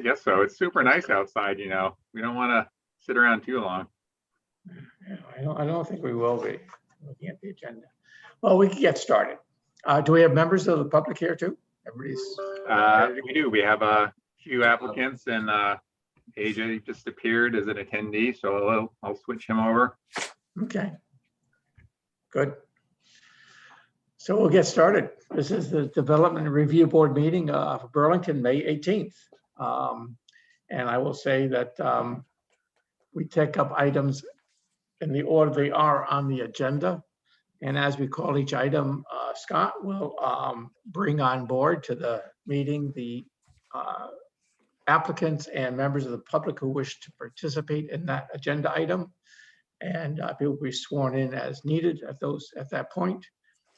guess so. It's super nice outside, you know. We don't want to sit around too long. Yeah, I don't think we will be looking at the agenda. Well, we can get started. Do we have members of the public here too? Everybody's. We do. We have a few applicants, and AJ just appeared as an attendee, so I'll switch him over. Okay. Good. So we'll get started. This is the Development Review Board meeting for Burlington, May 18th. And I will say that we take up items in the order they are on the agenda. And as we call each item, Scott will bring on board to the meeting the applicants and members of the public who wish to participate in that agenda item. And people will be sworn in as needed at that point.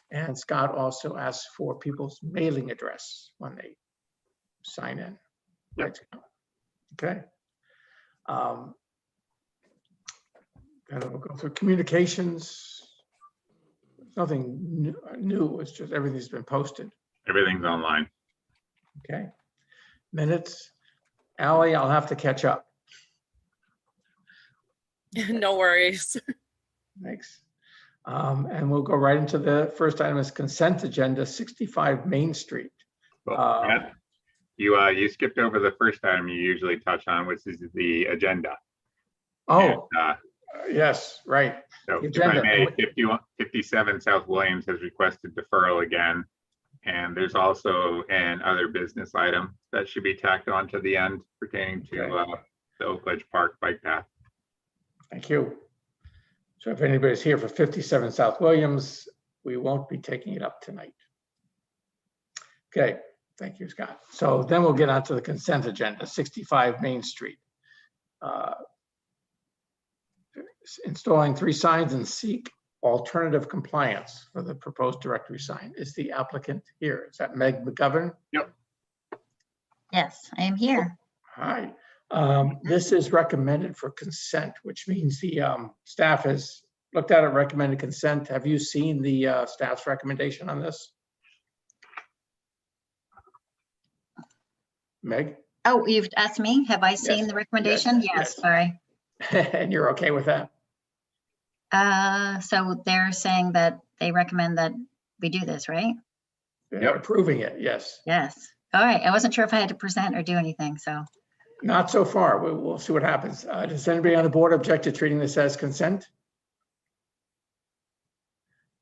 And Scott also asks for people's mailing address when they sign in. Yep. Okay. And we'll go through communications. Nothing new. It's just everything's been posted. Everything's online. Okay. Minutes. Allie, I'll have to catch up. No worries. Thanks. And we'll go right into the first item is consent agenda, 65 Main Street. Well, yeah, you skipped over the first item you usually touch on, which is the agenda. Oh, and, yes, right. So if I may, 57 South Williams has requested deferral again. And there's also an other business item that should be tacked on to the end pertaining to the Oak Ledge Park bike path. Thank you. So if anybody's here for 57 South Williams, we won't be taking it up tonight. Okay, thank you, Scott. So then we'll get on to the consent agenda, 65 Main Street. Installing 3 signs and seek alternative compliance for the proposed directory sign. Is the applicant here? Is that Meg McGovern? Yep. Yes, I am here. Hi. This is recommended for consent, which means the staff has looked at it, recommended consent. Have you seen the staff's recommendation on this? Meg? Oh, you've asked me, have I seen the recommendation? Yes, sorry. And you're okay with that? So they're saying that they recommend that we do this, right? They're approving it, yes. Yes. All right. I wasn't sure if I had to present or do anything, so. Not so far. We'll see what happens. Does anybody on the board object to treating this as consent?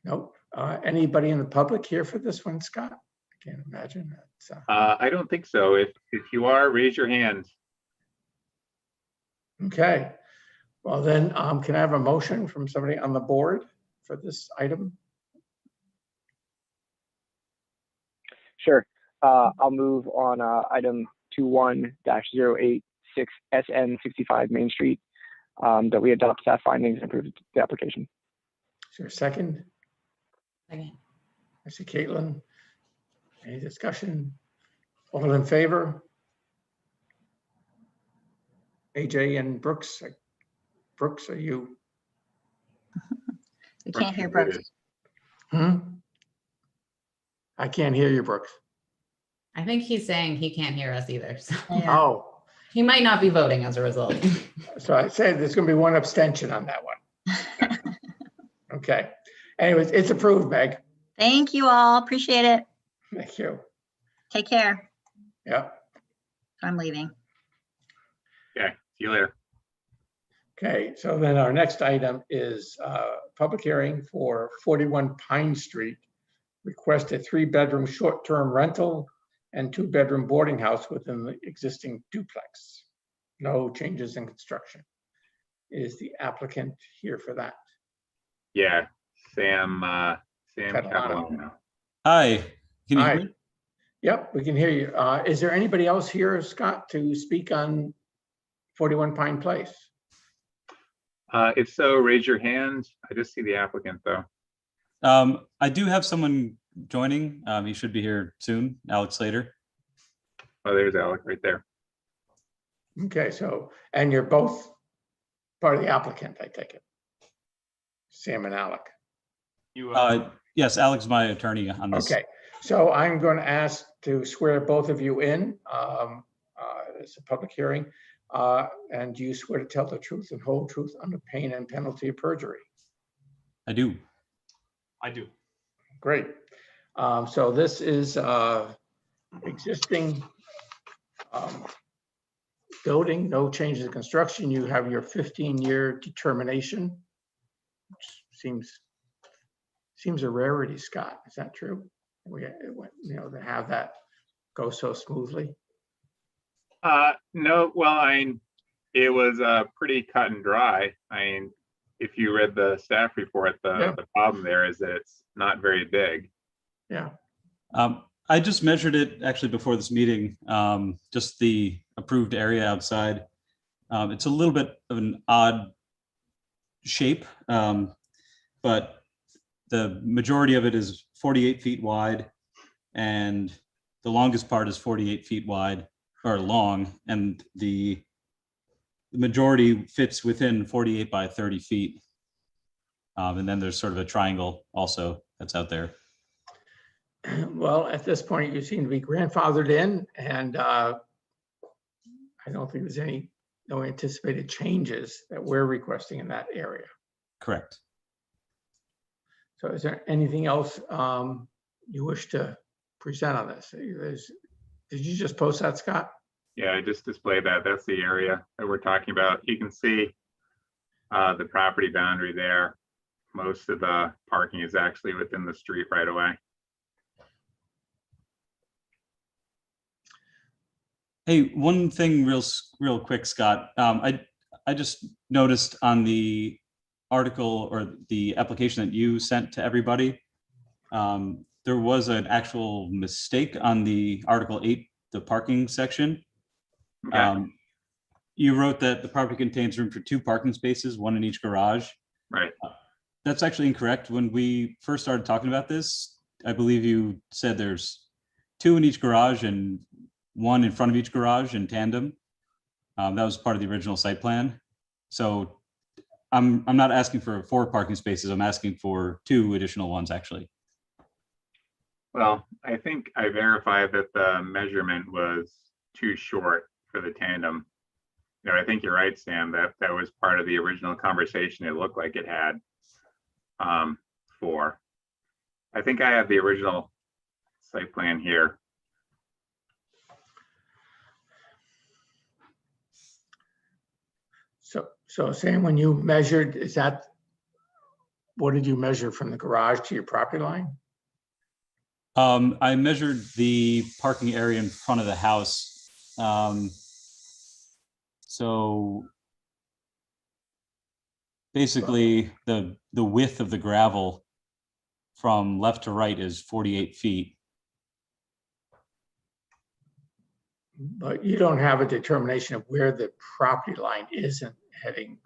Nope. Anybody in the public here for this one, Scott? I can't imagine that. I don't think so. If you are, raise your hand. Okay. Well then, can I have a motion from somebody on the board for this item? Sure. I'll move on item 21-086 SN 65 Main Street, that we adopt staff findings and approve the application. Is there a second? Second. I see Caitlin. Any discussion? All in favor? AJ and Brooks. Brooks, are you? We can't hear Brooks. I can't hear you, Brooks. I think he's saying he can't hear us either. So Yeah. Oh, he might not be voting as a result. so I said there's going to be one abstention on that one. Okay. Anyways, it's approved, Meg. Thank you all. Appreciate it. Thank you. Take care. Yeah. I'm leaving. Okay, see you later. Okay, so then our next item is public hearing for 41 Pine Street. Request a 3-bedroom short-term rental and 2-bedroom boarding house within the existing duplex. No changes in construction. Is the applicant here for that? Yeah, Sam Catalano. Catalano. Hi, can you Hi. hear me? Yep, we can hear you. Is there anybody else here, Scott, to speak on 41 Pine Place? If so, raise your hand. I just see the applicant though. I do have someone joining. He should be here soon, Alex Slater. Oh, there's Alec right there. Okay, so, and you're both part of the applicant, I take it? Sam and Alec. Yes, Alex is my attorney on this. Okay, so I'm going to ask to swear both of you in. It's a public hearing. And do you swear to tell the truth and whole truth under pain and penalty of perjury? I do. I do. Great. So this is existing building, no changes in construction. You have your 15-year determination. Which seems a rarity, Scott. Is that true? To have that go so smoothly. No, well, it was pretty cut and dry. If you read the staff report, the problem there is that it's not very big. Yeah. I just measured it actually before this meeting, just the approved area outside. It's a little bit of an odd shape, but the majority of it is 48 feet wide, and the longest part is 48 feet wide or long, and the majority fits within 48 by 30 feet. And then there's sort of a triangle also that's out there. Well, at this point, you seem to be grandfathered in, and I don't think there's no anticipated changes that we're requesting in that area. Correct. So is there anything else you wish to present on this? Did you just post that, Scott? Yeah, I just displayed that. That's the area that we're talking about. You can see the property boundary there. Most of the parking is actually within the street right away. Hey, one thing real quick, Scott. I just noticed on the article or the application that you sent to everybody, there was an actual mistake on the Article 8, the parking section. Okay. You wrote that the property contains room for 2 parking spaces, 1 in each garage. Right. That's actually incorrect. When we first started talking about this, I believe you said there's 2 in each garage and 1 in front of each garage in tandem. That was part of the original site plan. So I'm not asking for 4 parking spaces. I'm asking for 2 additional ones, actually. Well, I think I verified that the measurement was too short for the tandem. I think you're right, Sam, that was part of the original conversation. It looked like it had 4. I think I have the original site plan here. So Sam, when you measured, what did you measure from the garage to your property line? I measured the parking area in front of the house. So basically the width of the gravel from left to right is 48 feet. But you don't have a determination of where the property line is and heading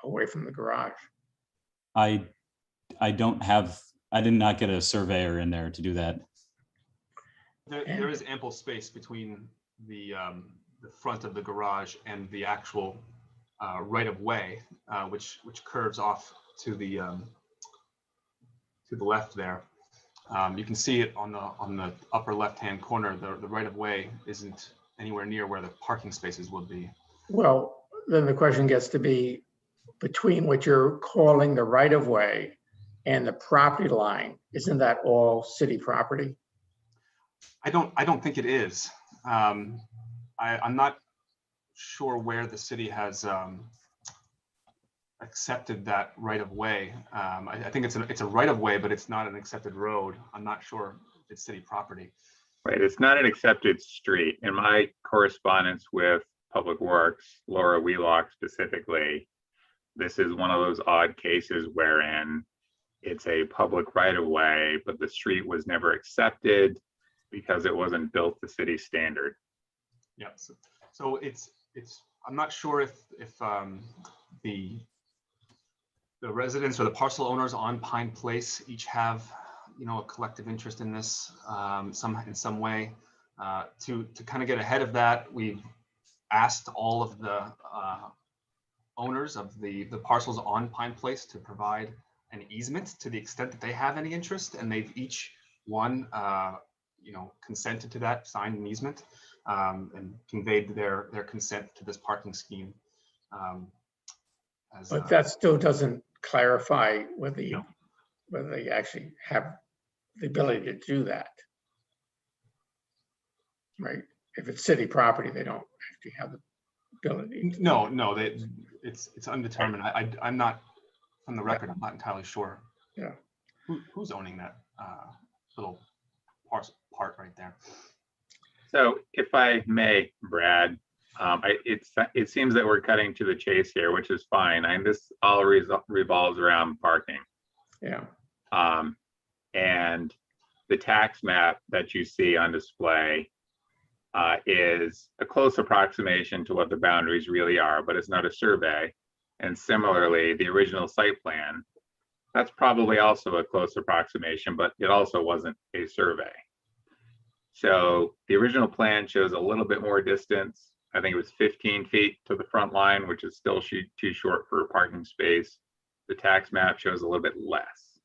away from the garage. I did not get a surveyor in there to do that. There is ample space between the front of the garage and the actual right of way, which curves off to the left there. You can see it on the upper left-hand corner. The right of way isn't anywhere near where the parking spaces would be. Well, then the question gets to be between what you're calling the right of way and the property line. Isn't that all city property? I don't think it is. I'm not sure where the city has accepted that right of way. I think it's a right of way, but it's not an accepted road. I'm not sure if it's city property. Right, it's not an accepted street. In my correspondence with Public Works, Laura Wheelock specifically, this is one of those odd cases wherein it's a public right of way, but the street was never accepted because it wasn't built to city standard. Yeah, so it's I'm not sure if the residents or the parcel owners on Pine Place each have a collective interest in this in some way. To kind of get ahead of that, we've asked all of the owners of the parcels on Pine Place to provide an easement to the extent that they have any interest, and they've each consented to that, signed an easement. and conveyed their consent to this parking scheme. But that still doesn't clarify whether No. whether they actually have the ability to do that. Right? If it's city property, they don't actually have the ability. No, it's undetermined. I'm not, from the record, I'm not entirely sure. Yeah. Who's owning that little part right there? So if I may, Brad, it seems that we're cutting to the chase here, which is fine. And this all revolves around parking. Yeah. And the tax map that you see on display is a close approximation to what the boundaries really are, but it's not a survey. And similarly, the original site plan, that's probably also a close approximation, but it also wasn't a survey. So the original plan shows a little bit more distance. I think it was 15 feet to the front line, which is still too short for a parking space. The tax map shows a little bit less.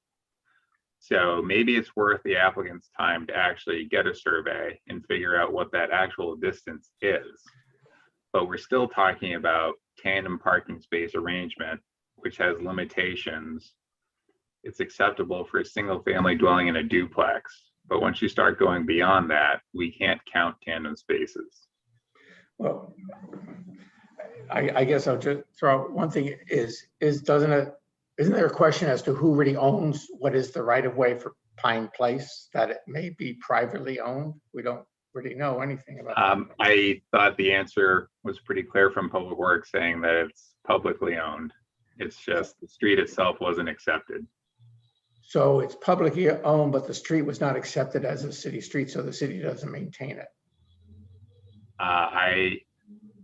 So maybe it's worth the applicant's time to actually get a survey and figure out what that actual distance is. But we're still talking about tandem parking space arrangement, which has limitations. It's acceptable for a single family dwelling in a duplex. But once you start going beyond that, we can't count tandem spaces. Well, I guess I'll just throw out one thing isn't there a question as to who really owns what is the right of way for Pine Place, that it may be privately owned? We don't really know anything about that. I thought the answer was pretty clear from Public Works, saying that it's publicly owned. It's just the street itself wasn't accepted. So it's publicly owned, but the street was not accepted as a city street, so the city doesn't maintain it.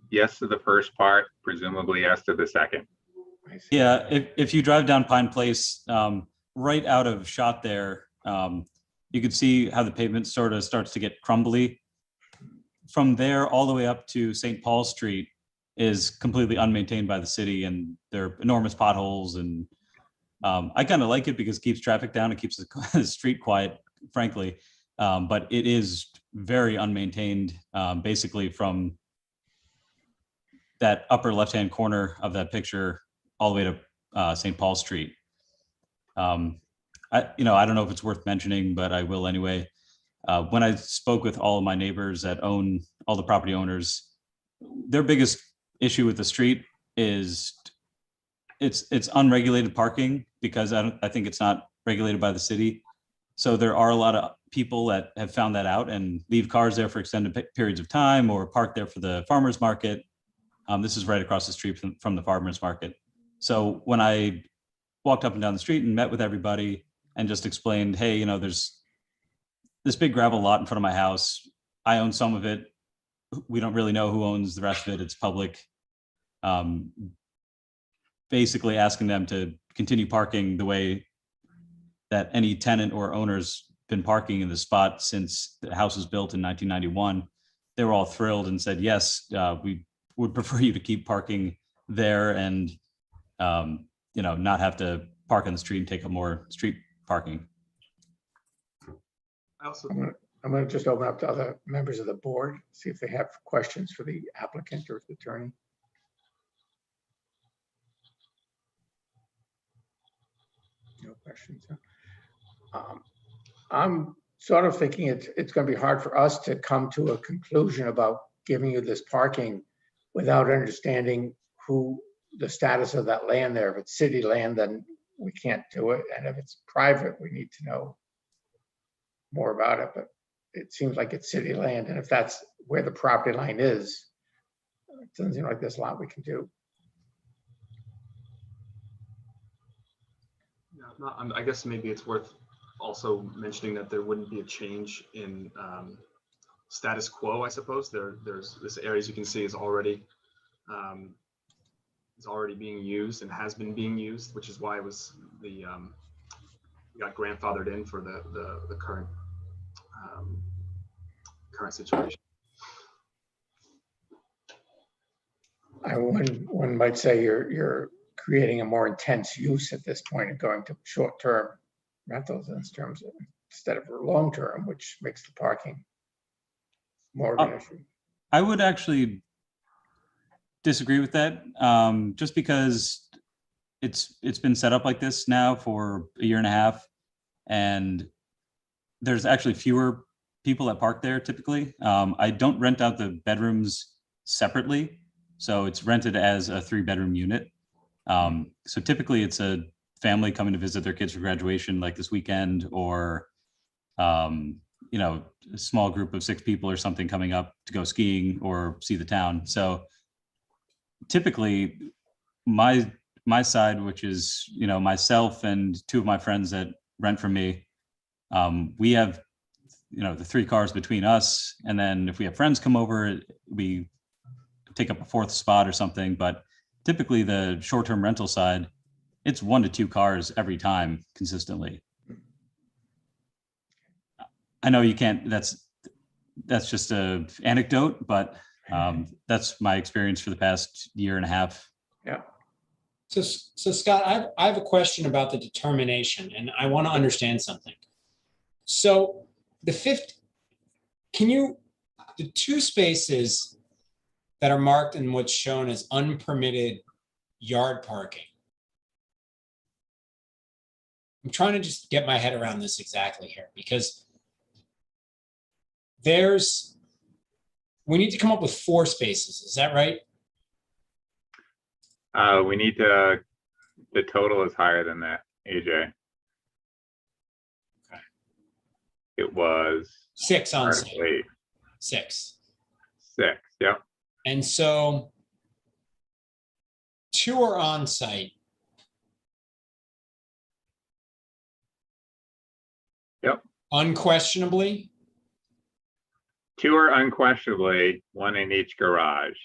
Yes to the first part, presumably yes to the second. Yeah, if you drive down Pine Place, right out of shot there, you could see how the pavement sort of starts to get crumbly. From there all the way up to St. Paul Street is completely unmaintained by the city, and there are enormous potholes. And I kind of like it because it keeps traffic down. It keeps the street quiet, frankly. But it is very unmaintained, basically from that upper left-hand corner of that picture all the way to St. Paul Street. I don't know if it's worth mentioning, but I will anyway. When I spoke with all of my neighbors that own, all the property owners, their biggest issue with the street is it's unregulated parking, because I think it's not regulated by the city. So there are a lot of people that have found that out and leave cars there for extended periods of time, or park there for the farmer's market. This is right across the street from the farmer's market. So when I walked up and down the street and met with everybody and just explained, hey, there's this big gravel lot in front of my house. I own some of it. We don't really know who owns the rest of it. It's public. Basically asking them to continue parking the way that any tenant or owner's been parking in the spot since the house was built in 1991. They were all thrilled and said, yes, we would prefer you to keep parking there and not have to park on the street and take up more street parking. I'm going to just open up to other members of the board, see if they have questions for the applicant or the attorney. No questions. I'm sort of thinking it's going to be hard for us to come to a conclusion about giving you this parking without understanding who the status of that land there. If it's city land, then we can't do it. And if it's private, we need to know more about it. But it seems like it's city land. And if that's where the property line is, it doesn't seem like there's a lot we can do. Yeah, I guess maybe it's worth also mentioning that there wouldn't be a change in status quo, I suppose. There's this area, as you can see, is already being used and has been being used, which is why it was got grandfathered in for the current current situation. One might say you're creating a more intense use at this point and going to short-term rentals in terms of instead of long-term, which makes the parking more of an issue. I would actually disagree with that, just because it's been set up like this now for a year and a half, and there's actually fewer people that park there typically. I don't rent out the bedrooms separately, so it's rented as a 3-bedroom unit. So typically it's a family coming to visit their kids for graduation, like this weekend, or a small group of 6 people or something coming up to go skiing or see the town. So typically my side, which is, myself and 2 of my friends that rent from me, we have, the 3 cars between us. And then if we have friends come over, we take up a 4th spot or something. But typically the short-term rental side, it's 1 to 2 cars every time consistently. I know you can't, that's just a anecdote, but that's my experience for the past year and a half. Yeah. So Scott, I have a question about the determination, and I want to understand something. So the 2 spaces that are marked in what's shown as unpermitted yard parking. I'm trying to just get my head around this exactly here, because we need to come up with 4 spaces. Is that right? We need to, the total is higher than that, AJ. Okay. It was 6 on site. partly 6. 6, yep. And so 2 are on site. Yep. Unquestionably. 2 are unquestionably, 1 in each garage.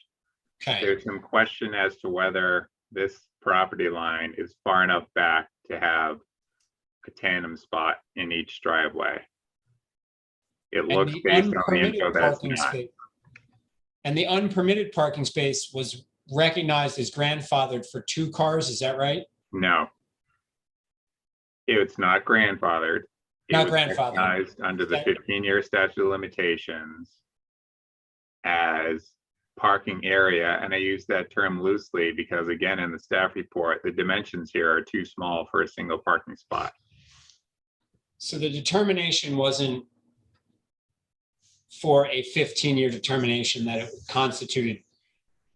Okay. There's some question as to whether this property line is far enough back to have a tandem spot in each driveway. It looks based on the info that's not. And the unpermitted parking space was recognized as grandfathered for 2 cars, is that right? No. It's not grandfathered. Not It was grandfathered. recognized under the 15-year statute of limitations as parking area, and I use that term loosely because, again, in the staff report, the dimensions here are too small for a single parking spot. So the determination wasn't for a 15-year determination that it constituted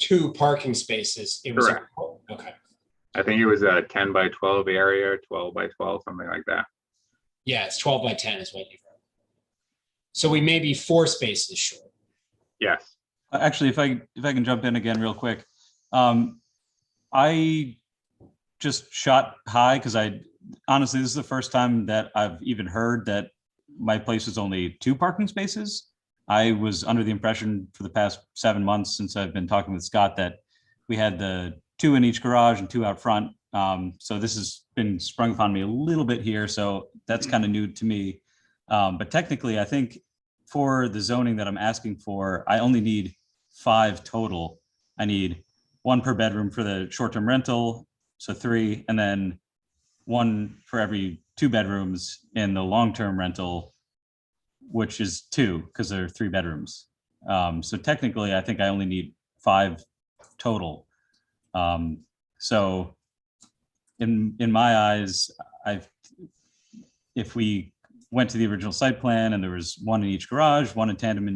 2 parking spaces. It was Correct. Okay. I think it was a 10 by 12 area, 12 by 12, something like that. Yeah, it's 12 by 10 is what you've heard. So we may be 4 spaces short. Yes. Actually, if I can jump in again real quick, I just shot high because honestly, this is the first time that I've even heard that my place is only 2 parking spaces. I was under the impression for the past 7 months since I've been talking with Scott that we had the 2 in each garage and 2 out front. So this has been sprung upon me a little bit here. So that's kind of new to me. But technically, I think for the zoning that I'm asking for, I only need 5 total. I need 1 per bedroom for the short-term rental, so 3, and then 1 for every 2 bedrooms in the long-term rental, which is 2 because there are 3 bedrooms. So technically, I think I only need 5 total. So in my eyes, if we went to the original site plan and there was 1 in each garage, 1 in tandem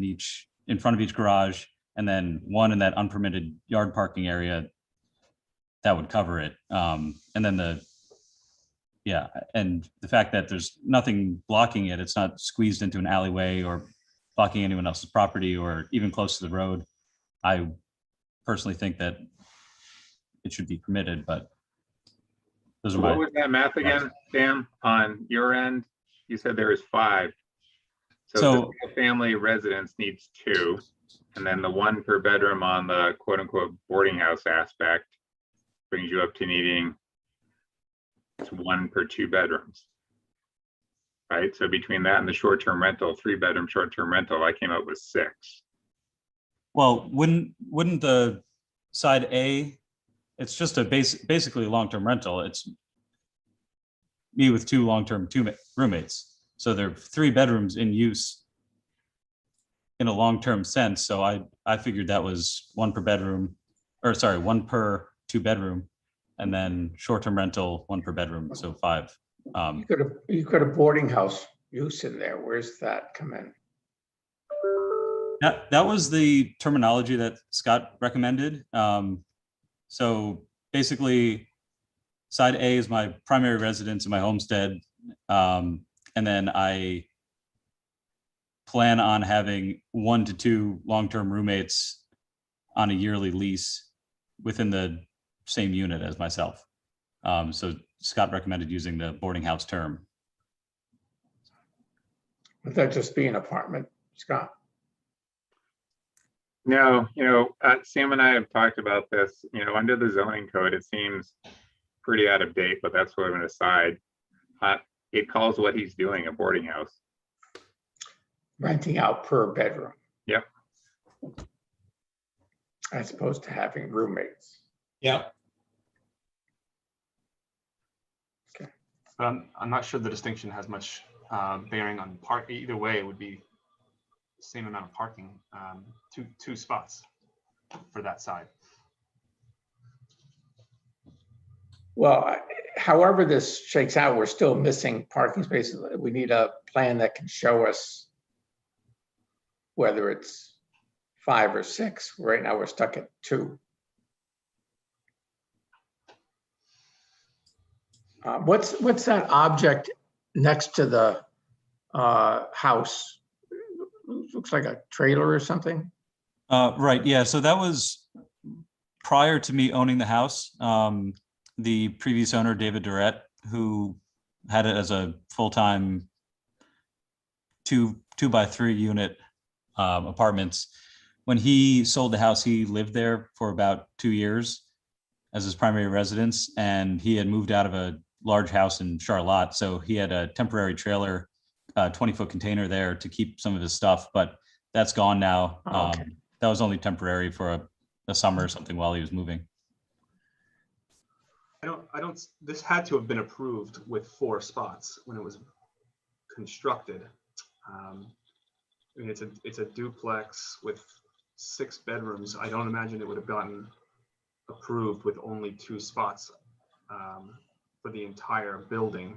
in front of each garage, and then 1 in that unpermitted yard parking area, that would cover it. And then and the fact that there's nothing blocking it, it's not squeezed into an alleyway or blocking anyone else's property or even close to the road. I personally think that it should be permitted, but those are What my. was that math again, Sam, on your end? You said there was 5. So the family residence needs 2, and then the 1 per bedroom on the quote unquote boarding house aspect brings you up to needing 1 per 2 bedrooms. Right, so between that and the short-term rental, 3-bedroom short-term rental, I came up with 6. Well, wouldn't the side A, it's just basically a long-term rental. It's me with 2 long-term roommates. So there are 3 bedrooms in use in a long-term sense. So I figured that was one per bedroom, or sorry, one per 2-bedroom, and then short-term rental, one per bedroom, so 5. You could have boarding house use in there. Where's that come in? That was the terminology that Scott recommended. So basically, side A is my primary residence in my homestead. And then I plan on having 1 to 2 long-term roommates on a yearly lease within the same unit as myself. So Scott recommended using the boarding house term. Would that just be an apartment, Scott? No, Sam and I have talked about this, under the zoning code, it seems pretty out of date, but that's sort of an aside. It calls what he's doing a boarding house. Renting out per bedroom. Yep. As opposed to having roommates. Yeah. I'm not sure the distinction has much bearing on park. Either way, it would be the same amount of parking, two spots for that side. Well, however this shakes out, we're still missing parking spaces. We need a plan that can show us whether it's 5 or 6. Right now, we're stuck at 2. What's that object next to the house? Looks like a trailer or something. Right, yeah, so that was prior to me owning the house. The previous owner, David Durrett, who had it as a full-time 2-by-3 unit apartments. When he sold the house, he lived there for about 2 years as his primary residence, and he had moved out of a large house in Charlotte. So he had a temporary trailer, 20-foot container there to keep some of his stuff, but that's gone now. Okay. That was only temporary for a summer or something while he was moving. This had to have been approved with 4 spots when it was constructed. I mean, it's a duplex with 6 bedrooms. I don't imagine it would have gotten approved with only 2 spots for the entire building.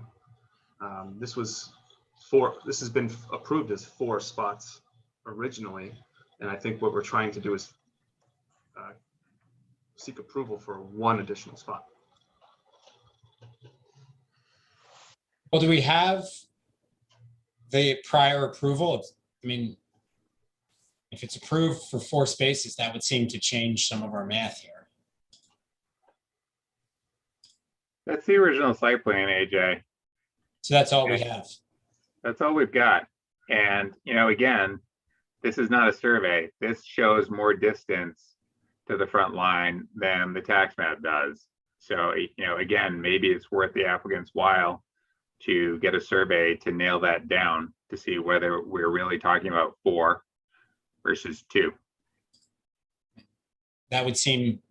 This has been approved as 4 spots originally, and I think what we're trying to do is seek approval for 1 additional spot. Well, do we have the prior approval? I mean, if it's approved for 4 spaces, that would seem to change some of our math here. That's the original site plan, AJ. So that's all we have. That's all we've got. And, again, this is not a survey. This shows more distance to the front line than the tax map does. So, again, maybe it's worth the applicant's while to get a survey to nail that down to see whether we're really talking about 4 versus 2. That would seem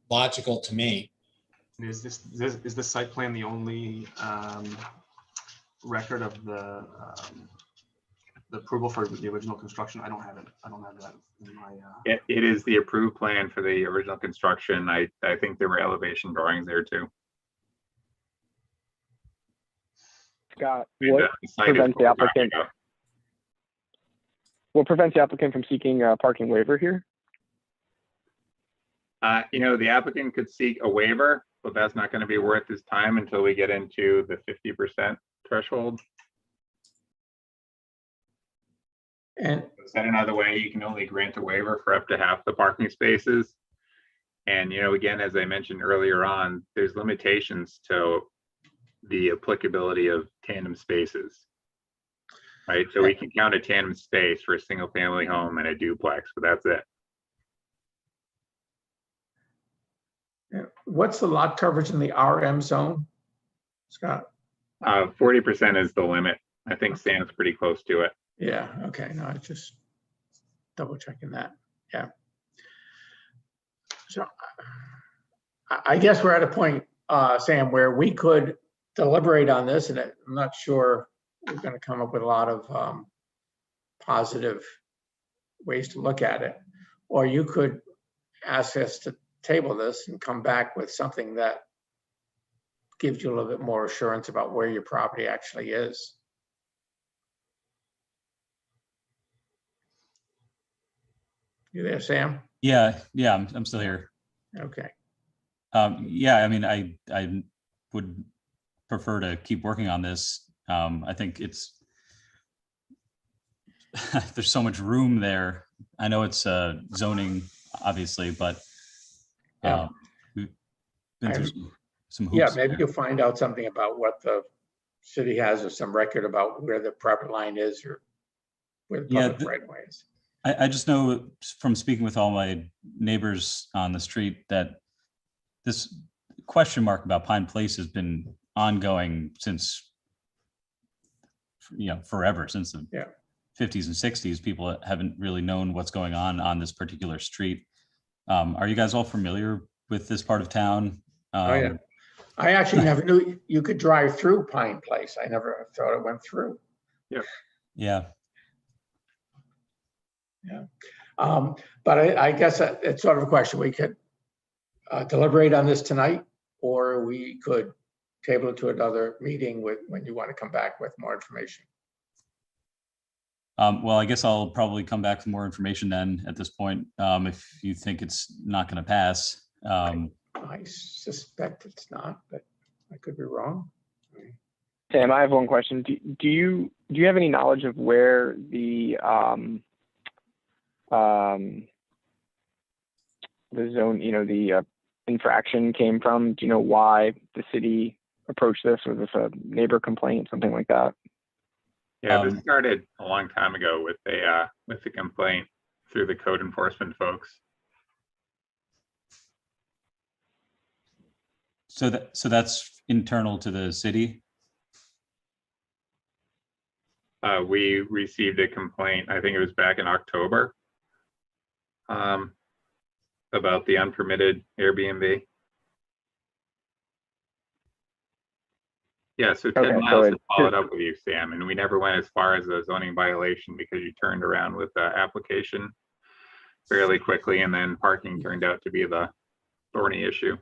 logical to me. Is the site plan the only record of the approval for the original construction? I don't have it. I don't have that in my. It is the approved plan for the original construction. I think there were elevation drawings there too. Scott, The what site is prevents the what we're talking applicant? about. What prevents the applicant from seeking a parking waiver here? The applicant could seek a waiver, but that's not going to be worth his time until we get into the 50% threshold. And Said another way, you can only grant a waiver for up to half the parking spaces. And, again, as I mentioned earlier on, there's limitations to the applicability of tandem spaces. Right, so we can count a tandem space for a single family home and a duplex, but that's it. what's the lot coverage in the RM zone, Scott? 40% is the limit. I think Sam's pretty close to it. Yeah, okay, no, I just double checking that, yeah. So I guess we're at a point, Sam, where we could deliberate on this, and I'm not sure we're gonna come up with a lot of positive ways to look at it. Or you could ask us to table this and come back with something that gives you a little bit more assurance about where your property actually is. You there, Sam? Yeah, I'm still here. Okay. Yeah, I mean, I would prefer to keep working on this. I think it's there's so much room there. I know it's zoning, obviously, but Yeah. we've been through some Yeah, hoops. maybe there. you'll find out something about what the city has or some record about where the property line is or where the Yeah, public right of way is. I just know from speaking with all my neighbors on the street that this question mark about Pine Place has been ongoing since, forever, since the Yeah. 50s and 60s. People haven't really known what's going on this particular street. Are you guys all familiar with this part of town? Oh, yeah. I actually never knew you could drive through Pine Place. I never thought it went through. Yeah. But I guess it's sort of a question. We could deliberate on this tonight, or we could table it to another meeting when you want to come back with more information. Well, I guess I'll probably come back with more information then at this point, if you think it's not going to pass. I suspect it's not, but I could be wrong. Sam, I have one question. Do you have any knowledge of where the zone, the infraction came from? Do you know why the city approached this? Was this a neighbor complaint, something like that? Yeah, this started a long time ago with the complaint through the code enforcement folks. So that's internal to the city? We received a complaint, I think it was back in October, about the unpermitted Airbnb. Yeah, so Ted Miles had followed up with you, Sam, and we never went as far as a zoning violation because you turned around with the application fairly quickly, and then parking turned out to be the thorny issue.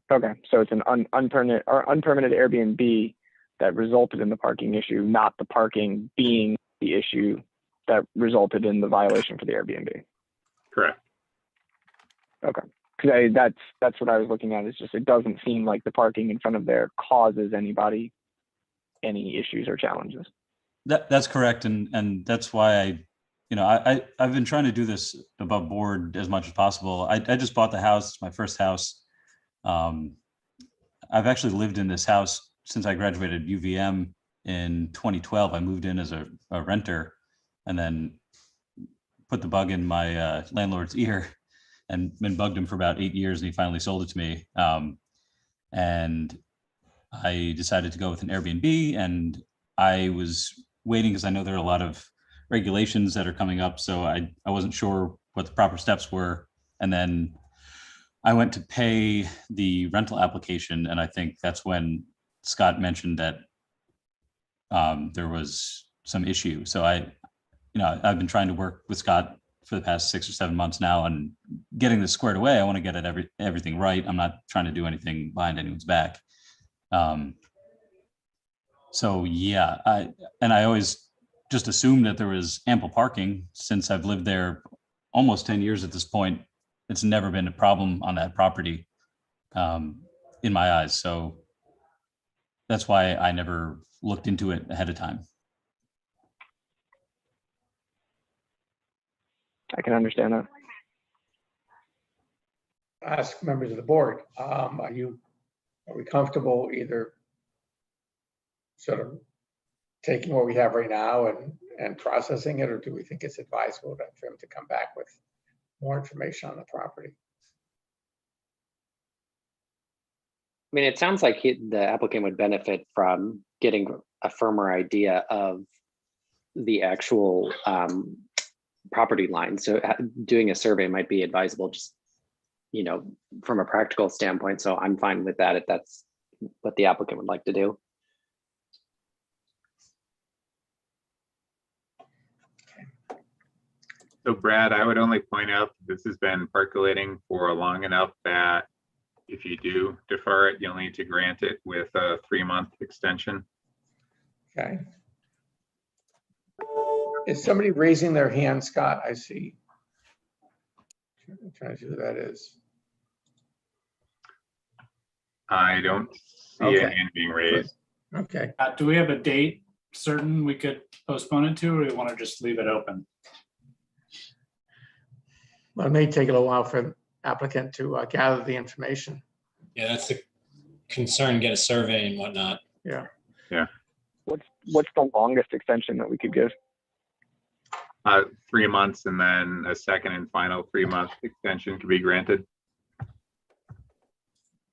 Okay, so it's an unpermitted Airbnb that resulted in the parking issue, not the parking being the issue that resulted in the violation for the Airbnb. Correct. Okay, because that's what I was looking at. It's just, it doesn't seem like the parking in front of there causes anybody any issues or challenges. That's correct, and that's why I've been trying to do this above board as much as possible. I just bought the house, it's my first house. I've actually lived in this house since I graduated UVM in 2012. I moved in as a renter and then put the bug in my landlord's ear and been bugged him for about 8 years, and he finally sold it to me. And I decided to go with an Airbnb, and I was waiting because I know there are a lot of regulations that are coming up. So I wasn't sure what the proper steps were. And then I went to pay the rental application, and I think that's when Scott mentioned that there was some issue. So I've been trying to work with Scott for the past 6 or 7 months now on getting this squared away. I want to get everything right. I'm not trying to do anything behind anyone's back. So yeah, I always just assumed that there was ample parking since I've lived there almost 10 years at this point. It's never been a problem on that property in my eyes. So that's why I never looked into it ahead of time. I can understand that. Ask members of the board, are we comfortable either sort of taking what we have right now and processing it, or do we think it's advisable for him to come back with more information on the property? I mean, it sounds like the applicant would benefit from getting a firmer idea of the actual property line. So doing a survey might be advisable, just, from a practical standpoint. So I'm fine with that if that's what the applicant would like to do. So Brad, I would only point out that this has been percolating for long enough that if you do defer it, you'll need to grant it with a 3-month extension. Okay. Is somebody raising their hand, Scott? I see. I'm trying to see who that is. I don't see Okay. any hand being raised. Okay. Do we have a date certain we could postpone it to, or do we want to just leave it open? Well, it may take a little while for the applicant to gather the information. Yeah, that's the concern, get a survey and whatnot. Yeah. What's the longest extension that we could give? 3 months, and then a second and final 3-month extension could be granted.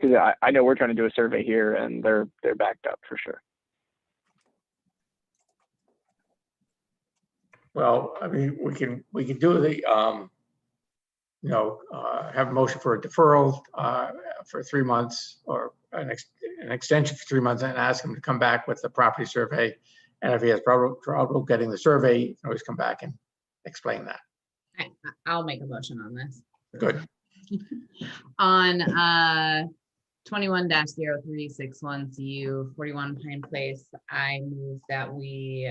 Because I know we're trying to do a survey here and they're backed up for sure. Well, I mean, we can do the, have a motion for a deferral for 3 months, or an extension for 3 months, and ask him to come back with the property survey. And if he has trouble getting the survey, he can always come back and explain that. I'll make a motion on this. Good. On 21-0361 CU 41 Pine Place, I move that we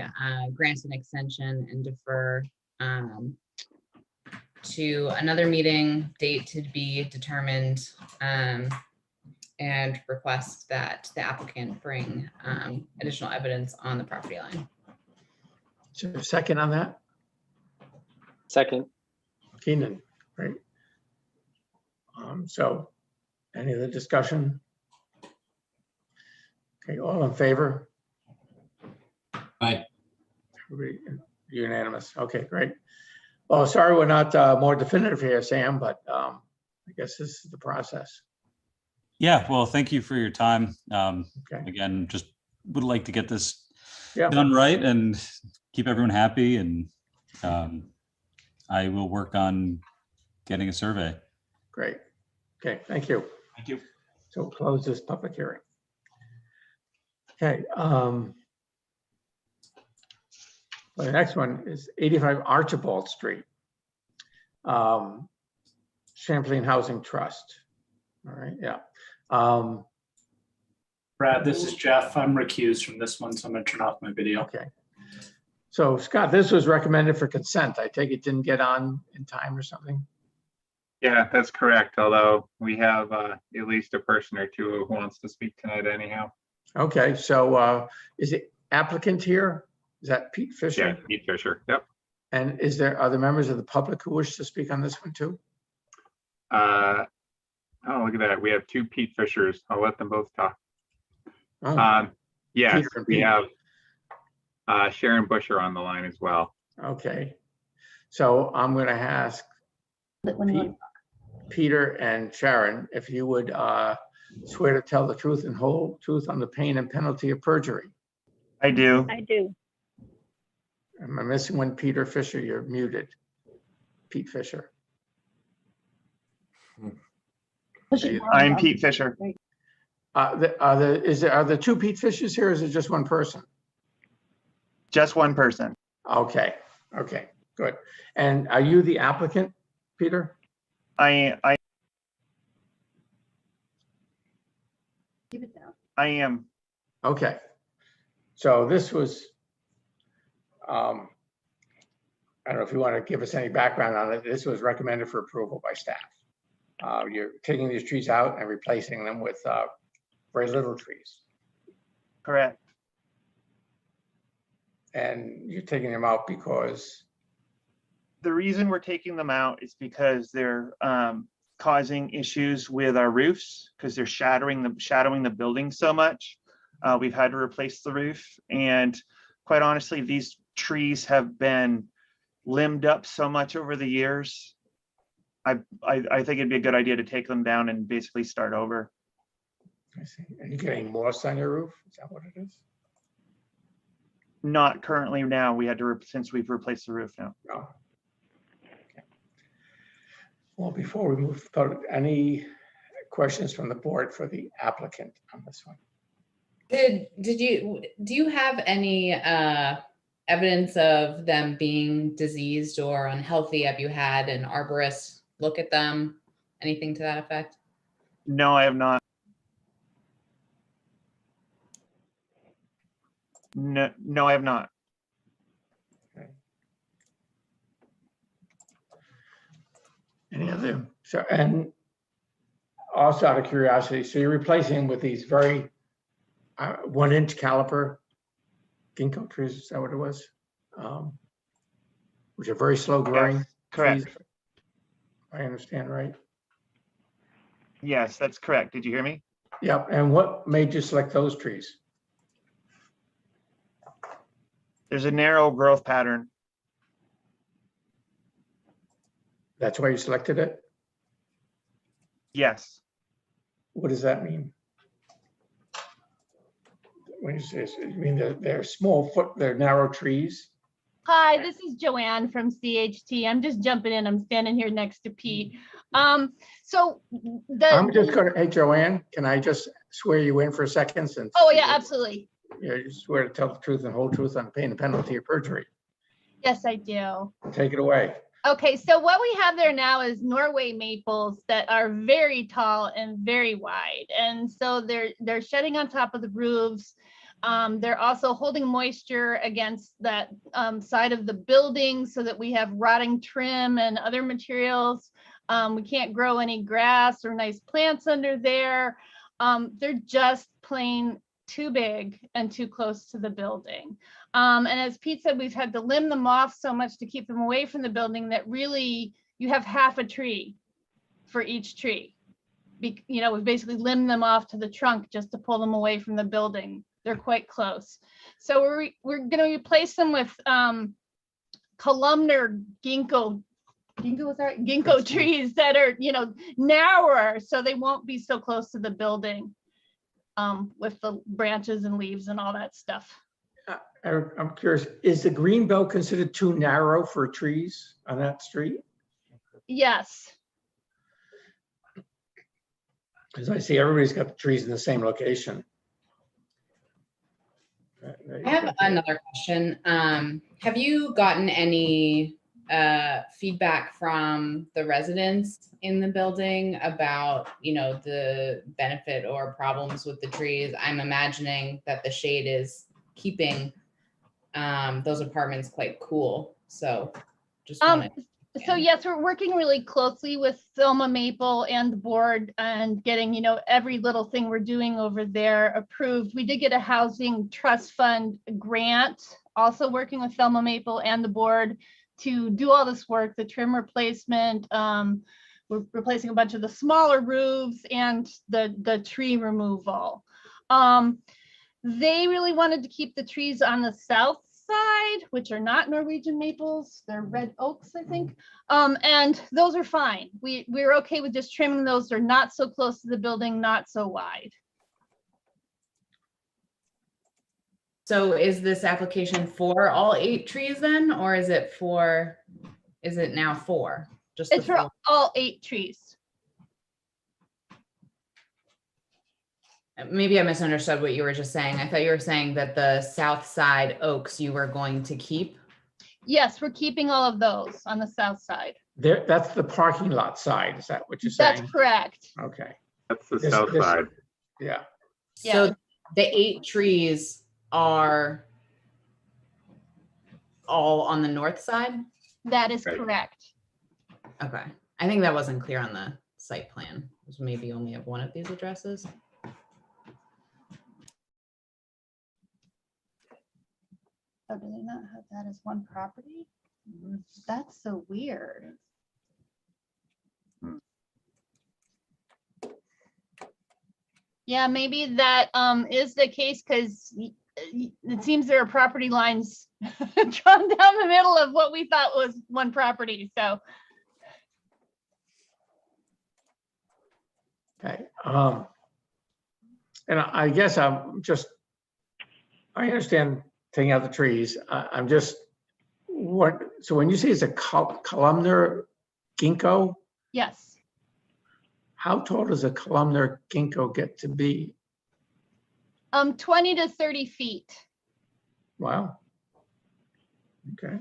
grant an extension and defer to another meeting date to be determined, and request that the applicant bring additional evidence on the property line. Is there a second on that? Second. Keenan, right? So any other discussion? Okay, all in favor? Aye. Everybody unanimous. Okay, great. Well, sorry we're not more definitive here, Sam, but I guess this is the process. Yeah, well, thank you for your time. Okay. Again, just would like to get this Yeah. done right and keep everyone happy. And I will work on getting a survey. Great. Okay, thank you. Thank you. So we'll close this public hearing. Okay. Well, the next one is 85 Archibald Street. Champlain Housing Trust. All right, yeah. Brad, this is Jeff. I'm recused from this one, so I'm going to turn off my video. Okay. So Scott, this was recommended for consent. I take it didn't get on in time or something? Yeah, that's correct. Although we have at least a person or two who wants to speak tonight anyhow. Okay, so is it applicant here? Is that Pete Fisher? Yeah, Pete Fisher. Yep. And are there members of the public who wish to speak on this one too? Oh, look at that. We have 2 Pete Fishers. I'll let them both talk. Oh, Yes, Peter and we Pete. have Sharon Busher on the line as well. okay. So I'm going to ask Peter and Sharon if you would swear to tell the truth and whole truth on the pain and penalty of perjury. I do. I do. Am I missing one? Peter Fisher, you're muted. Pete Fisher. I'm Pete Fisher. Are there 2 Pete Fishers here, or is it just one person? Just one person. Okay, okay, good. And are you the applicant, Peter? I Keep it down. am. Okay. So this was, I don't know if you want to give us any background on it. This was recommended for approval by staff. You're taking these trees out and replacing them with very little trees. Correct. And you're taking them out because, The reason we're taking them out is because they're causing issues with our roofs because they're shadowing the building so much. We've had to replace the roof, and quite honestly, these trees have been limbed up so much over the years. I think it'd be a good idea to take them down and basically start over. I see. Are you getting moss on your roof? Is that what it is? Not currently now. We had to, since we've replaced the roof now. No. Okay. Well, before we move forward, any questions from the board for the applicant on this one? Do you have any evidence of them being diseased or unhealthy? Have you had an arborist look at them? Anything to that effect? No, I have not. No, I have not. Any other? So, and also out of curiosity, so you're replacing with these very 1-inch caliper ginkgo trees, is that what it was? Which are very slow growing. Yes, correct. trees. I understand, right? Yes, that's correct. Did you hear me? Yep. And what made you select those trees? There's a narrow growth pattern. That's why you selected it? Yes. What does that mean? When you say, you mean they're small they're narrow trees? Hi, this is Joanne from CHT. I'm just jumping in. I'm standing here next to Pete. So I'm just gonna, hey, Joanne, can I just swear you in for a second since? Oh yeah, absolutely. You swear to tell the truth and whole truth on paying the penalty of perjury. Yes, I do. Take it away. Okay, so what we have there now is Norway maples that are very tall and very wide. And so they're shedding on top of the roofs. They're also holding moisture against that side of the building so that we have rotting trim and other materials. We can't grow any grass or nice plants under there. They're just plain too big and too close to the building. And as Pete said, we've had to limb them off so much to keep them away from the building that really you have half a tree for each tree. We've basically limbed them off to the trunk just to pull them away from the building. They're quite close. So we're going to replace them with columnar ginkgo trees that are, narrower so they won't be so close to the building with the branches and leaves and all that stuff. I'm curious, is the green belt considered too narrow for trees on that street? Yes. Because I see everybody's got the trees in the same location. I have another question. Have you gotten any feedback from the residents in the building about, the benefit or problems with the trees? I'm imagining that the shade is keeping those apartments quite cool. So just wanted. So yes, we're working really closely with Thelma Maple and the board and getting, every little thing we're doing over there approved. We did get a housing trust fund grant, also working with Thelma Maple and the board to do all this work, the trim replacement. We're replacing a bunch of the smaller roofs and the tree removal. They really wanted to keep the trees on the south side, which are not Norwegian maples, they're red oaks, I think. And those are fine. We're okay with just trimming those. They're not so close to the building, not so wide. So is this application for all 8 trees then, or is it now 4? It's for all 8 trees. Maybe I misunderstood what you were just saying. I thought you were saying that the south side oaks you were going to keep. Yes, we're keeping all of those on the south side. That's the parking lot side. Is that what you're saying? That's correct. Okay. That's the south side. Yeah. So the 8 trees are all on the north side? That is correct. Okay. I think that wasn't clear on the site plan. It was maybe only have one of these addresses. Oh, do they not have that as one property? That's so weird. Yeah, maybe that is the case because it seems there are property lines drawn down the middle of what we thought was one property. So. Okay. And I guess I understand taking out the trees. I'm just, so when you say it's a columnar ginkgo? Yes. How tall does a columnar ginkgo get to be? 20 to 30 feet. Wow. Okay.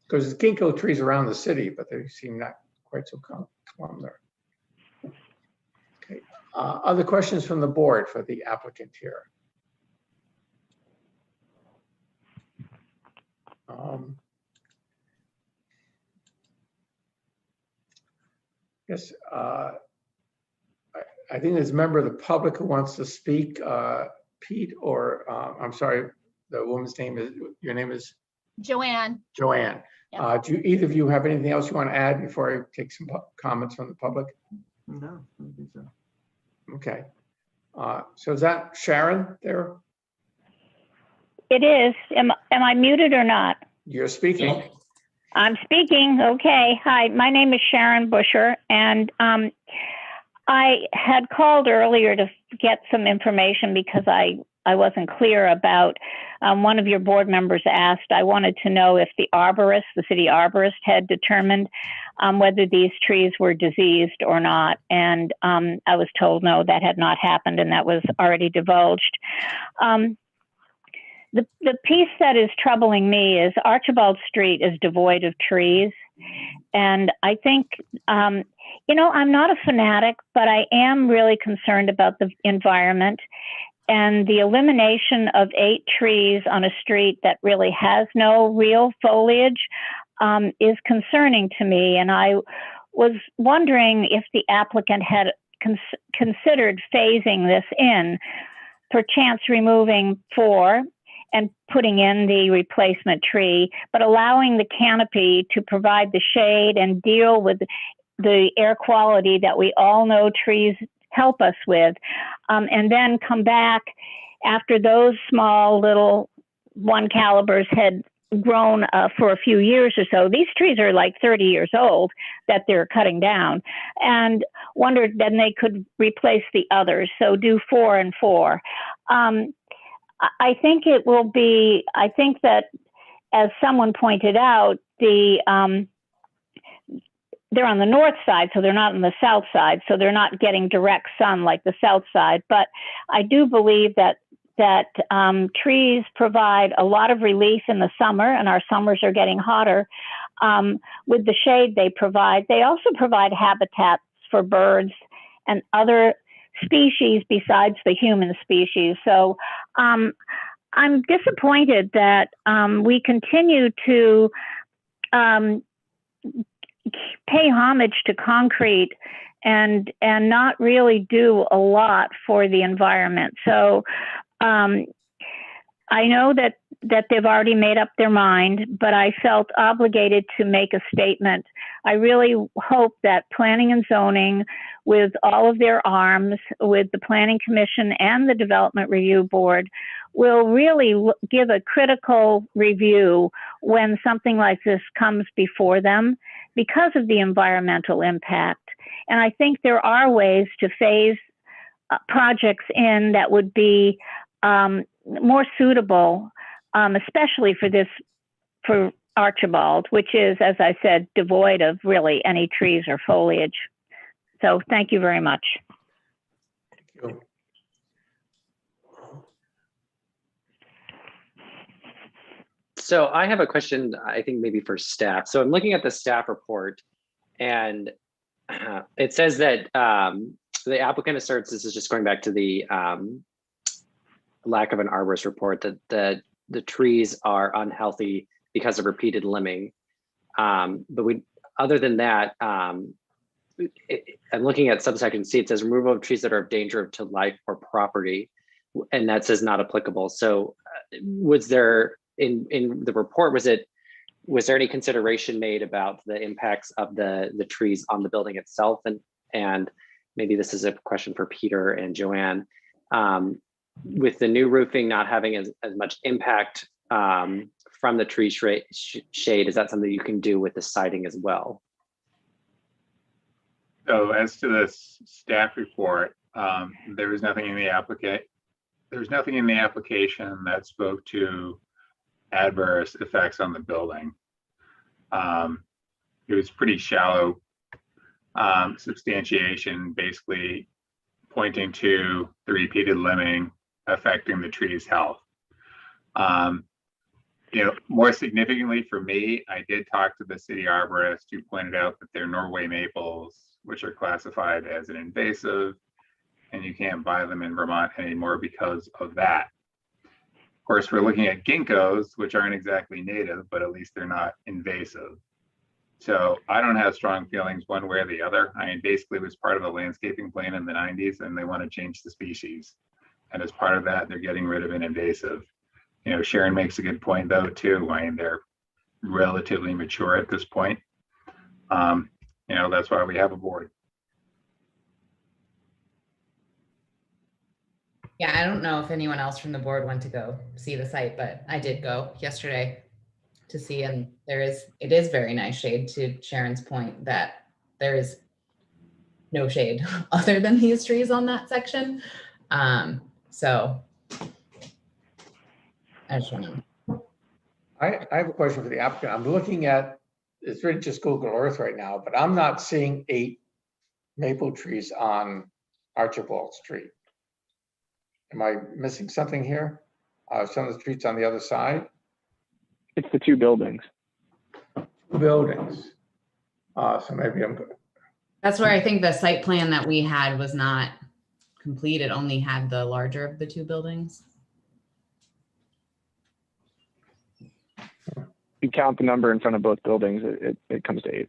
Because there's ginkgo trees around the city, but they seem not quite so common there. Okay. Other questions from the board for the applicant here? Yes, I think there's a member of the public who wants to speak. Pete, or I'm sorry, the woman's name is, your name is? Joanne. Joanne. Do either of you have anything else you want to add before I take some comments from the public? No, I don't think so. Okay. So is that Sharon there? It is. Am I muted or not? You're speaking. I'm speaking. Okay. Hi, my name is Sharon Busher, and I had called earlier to get some information because I wasn't clear about, one of your board members asked, I wanted to know if the arborist, the city arborist, had determined whether these trees were diseased or not. And I was told no, that had not happened, and that was already divulged. The piece that is troubling me is Archibald Street is devoid of trees. And I think, you know, I'm not a fanatic, but I am really concerned about the environment. And the elimination of 8 trees on a street that really has no real foliage is concerning to me. And I was wondering if the applicant had considered phasing this in, perchance removing 4 and putting in the replacement tree, but allowing the canopy to provide the shade and deal with the air quality that we all know trees help us with, and then come back after those small little 1 calibers had grown for a few years or so. These trees are like 30 years old that they're cutting down, and wondered then they could replace the others. So do 4 and 4. I think it will be, I think that, as someone pointed out, they're on the north side, so they're not on the south side, so they're not getting direct sun like the south side. But I do believe that trees provide a lot of relief in the summer, and our summers are getting hotter. With the shade they provide, they also provide habitats for birds and other species besides the human species. So I'm disappointed that we continue to pay homage to concrete and not really do a lot for the environment. So I know that they've already made up their mind, but I felt obligated to make a statement. I really hope that Planning and Zoning, with all of their arms, with the Planning Commission and the Development Review Board, will really give a critical review when something like this comes before them because of the environmental impact. And I think there are ways to phase projects in that would be more suitable, especially for Archibald, which is, as I said, devoid of really any trees or foliage. So thank you very much. Thank you. So I have a question, I think maybe for staff. So I'm looking at the staff report, and it says that the applicant asserts, this is just going back to the lack of an arborist report, that the trees are unhealthy because of repeated limbing. But other than that, I'm looking at subsection C, it says removal of trees that are of danger to life or property, and that says not applicable. So was there, in the report, was there any consideration made about the impacts of the trees on the building itself? And maybe this is a question for Peter and Joanne. With the new roofing not having as much impact from the tree shade, is that something you can do with the siding as well? So as to this staff report, there was nothing in the application that spoke to adverse effects on the building. It was pretty shallow substantiation, basically pointing to the repeated limbing affecting the tree's health. More significantly for me, I did talk to the city arborist who pointed out that they're Norway maples, which are classified as an invasive, and you can't buy them in Vermont anymore because of that. Of course, we're looking at ginkgos, which aren't exactly native, but at least they're not invasive. So I don't have strong feelings one way or the other. I mean, basically it was part of a landscaping plan in the 90s and they want to change the species. And as part of that, they're getting rid of an invasive. Sharon makes a good point though, too. I mean, they're relatively mature at this point. That's why we have a board. Yeah, I don't know if anyone else from the board went to go see the site, but I did go yesterday to see, and it is very nice shade, to Sharon's point that there is no shade other than these trees on that section. So I just want to. I have a question for the applicant. I'm looking at, it's really just Google Earth right now, but I'm not seeing 8 maple trees on Archibald Street. Am I missing something here? Some of the streets on the other side? It's the 2 buildings. 2 buildings. So maybe I'm good. That's where I think the site plan that we had was not complete. It only had the larger of the 2 buildings. You count the number in front of both buildings, it comes to 8.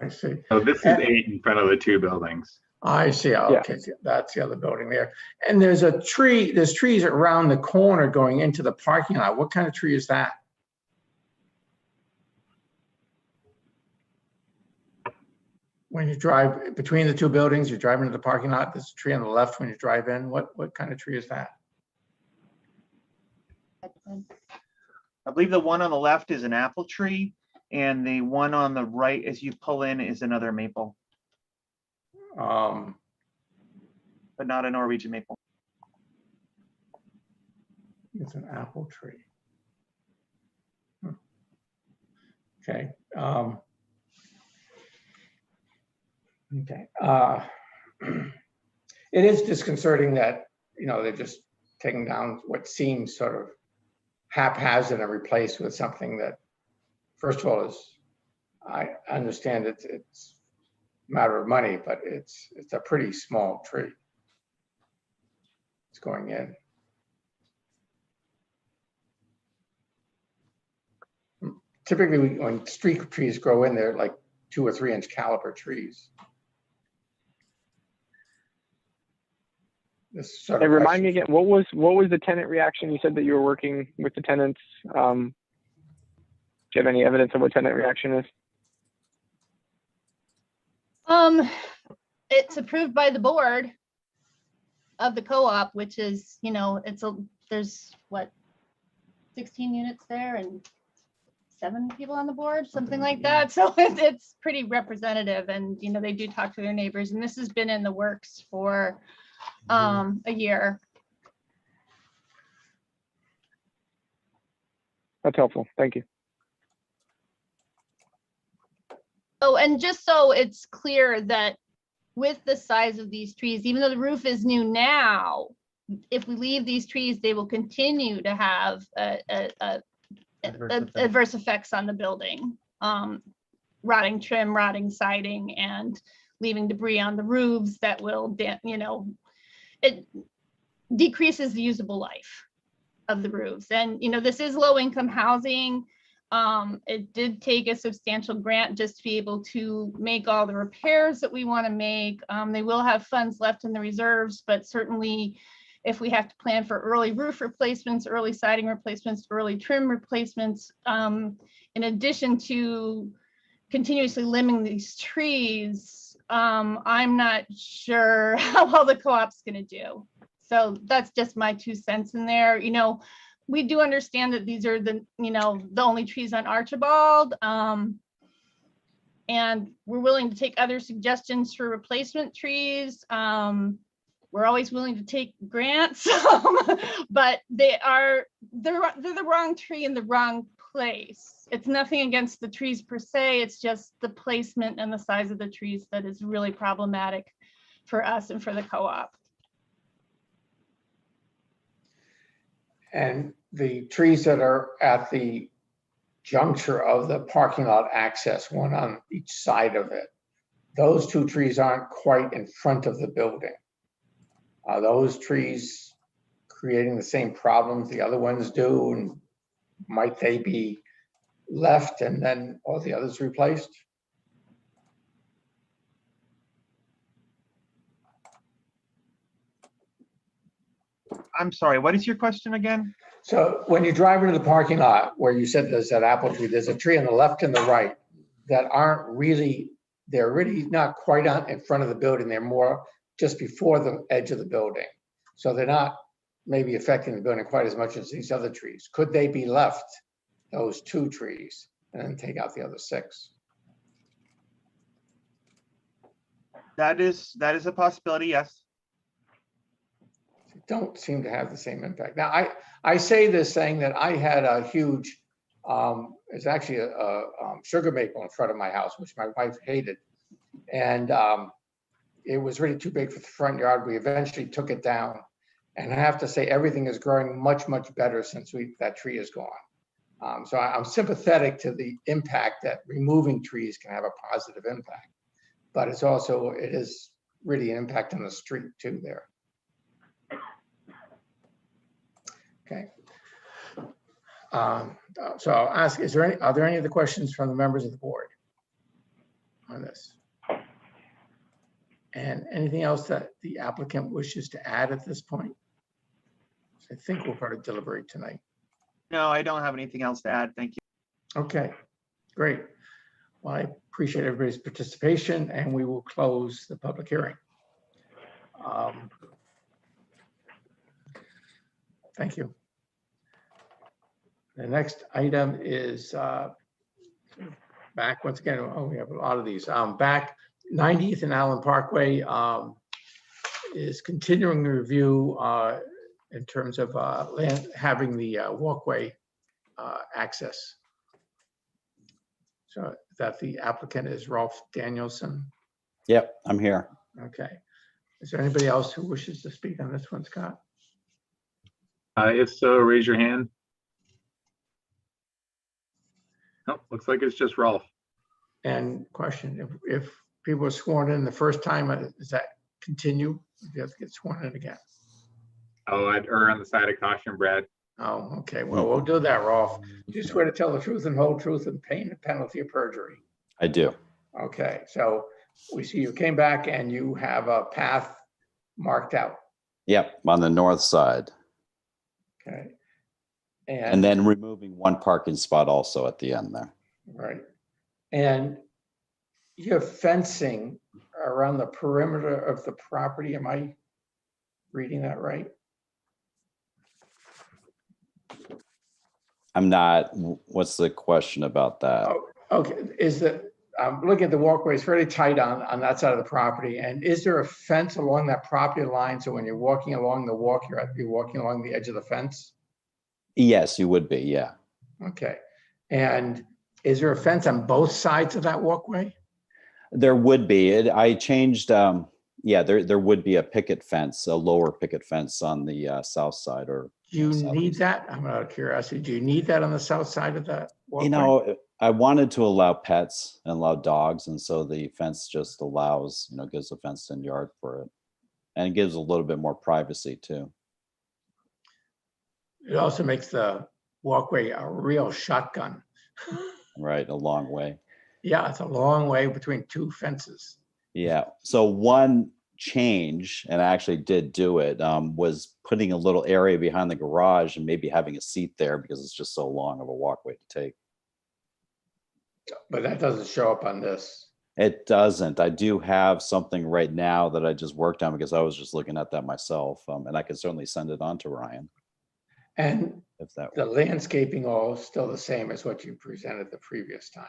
I see. So this is 8 in front of the 2 buildings. I see. Okay, Yeah. That's the other building there. And there's trees around the corner going into the parking lot. What kind of tree is that? When you drive between the 2 buildings, you're driving to the parking lot, there's a tree on the left when you drive in. What kind of tree is that? I believe the one on the left is an apple tree, and the one on the right as you pull in is another maple, but not a Norwegian maple. It's an apple tree. Okay. Okay. It is disconcerting that, they're just taking down what seems sort of haphazard and replaced with something that, first of all, I understand it's a matter of money, but it's a pretty small tree. It's going in. Typically, when street trees grow in, they're like 2 or 3 inch caliber trees. This sort of Remind me again, what was the tenant reaction? You said that you were working with the tenants. Do you have any evidence of what tenant reaction is? It's approved by the board of the co-op, which is, there's what, 16 units there and 7 people on the board, something like that. So it's pretty representative, and they do talk to their neighbors, and this has been in the works for a year. That's helpful. Thank you. Oh, and just so it's clear that with the size of these trees, even though the roof is new now, if we leave these trees, they will continue to have adverse effects on the building. Rotting trim, rotting siding, and leaving debris on the roofs that will, it decreases the usable life of the roofs. And, this is low income housing. It did take a substantial grant just to be able to make all the repairs that we want to make. They will have funds left in the reserves, but certainly if we have to plan for early roof replacements, early siding replacements, early trim replacements, in addition to continuously limbing these trees, I'm not sure how well the co-op's going to do. So that's just my 2 cents in there. We do understand that these are the only trees on Archibald, and we're willing to take other suggestions for replacement trees. We're always willing to take grants, but they're the wrong tree in the wrong place. It's nothing against the trees per se. It's just the placement and the size of the trees that is really problematic for us and for the co-op. And the trees that are at the juncture of the parking lot access, one on each side of it. Those two trees aren't quite in front of the building. Are those trees creating the same problems the other ones do? And might they be left and then all the others replaced? I'm sorry, what is your question again? So when you drive into the parking lot where you said there's that apple tree, there's a tree on the left and the right that aren't really, they're really not quite on in front of the building. They're more just before the edge of the building. So they're not maybe affecting the building quite as much as these other trees. Could they be left, those two trees, and then take out the other 6? That is a possibility, yes. Don't seem to have the same impact. Now, I say this saying that I had a huge, it's actually a sugar maple in front of my house, which my wife hated. And it was really too big for the front yard. We eventually took it down. And I have to say, everything is growing much, much better since that tree is gone. So I'm sympathetic to the impact that removing trees can have a positive impact. But it is really an impact on the street too there. Okay. So I'll ask, are there any other questions from the members of the board on this? And anything else that the applicant wishes to add at this point? I think we'll probably deliberate tonight. No, I don't have anything else to add. Thank you. Okay, great. Well, I appreciate everybody's participation, and we will close the public hearing. Thank you. The next item is back once again. Oh, we have a lot of these. Back 90th and Allen Parkway is continuing the review in terms of having the walkway access. So that the applicant is Rolf Danielson. Yep, I'm here. Okay. Is there anybody else who wishes to speak on this one, Scott? If so, raise your hand. Oh, looks like it's just Rolf. And question, if people are sworn in the first time, does that continue? Do you have to get sworn in again? Oh, I'd err on the side of caution, Brad. Oh, okay. Well, we'll do that, Rolf. Do you swear to tell the truth and whole truth and pay the penalty of perjury? I do. Okay, so we see you came back and you have a path marked out. Yep, on the north side. Okay. And then removing one parking spot also at the end there. Right. And you have fencing around the perimeter of the property. Am I reading that right? I'm not, what's the question about that? Oh, okay. I'm looking at the walkway, it's fairly tight on that side of the property. And is there a fence along that property line? So when you're walking along the walk, you're walking along the edge of the fence? Yes, you would be, yeah. Okay. And is there a fence on both sides of that walkway? There would be. I changed, yeah, there would be a picket fence, a lower picket fence on the south side or. Do you need that? I'm out of curiosity. Do you need that on the south side of that walkway? You know, I wanted to allow pets and allow dogs. And so the fence just allows, gives a fenced in yard for it. And it gives a little bit more privacy too. It also makes the walkway a real shotgun. Right, a long way. Yeah, it's a long way between two fences. Yeah, so one change, and I actually did do it, was putting a little area behind the garage and maybe having a seat there because it's just so long of a walkway to take. But that doesn't show up on this. It doesn't. I do have something right now that I just worked on because I was just looking at that myself, and I could certainly send it on to Ryan. And if that the landscaping all still the same as what you presented the previous time.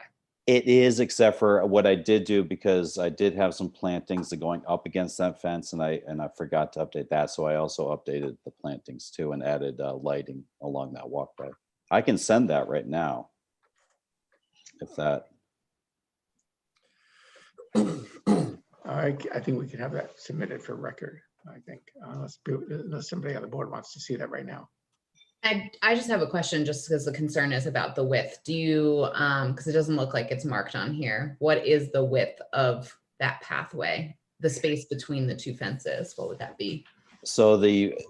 It is, except for what I did do, because I did have some plantings that going up against that fence, and I forgot to update that. So I also updated the plantings too and added lighting along that walkway. I can send that right now. If that. I think we can have that submitted for record. I think unless somebody on the board wants to see that right now. I just have a question, just because the concern is about the width. Do you, because it doesn't look like it's marked on here. What is the width of that pathway? The space between the two fences, what would that be? So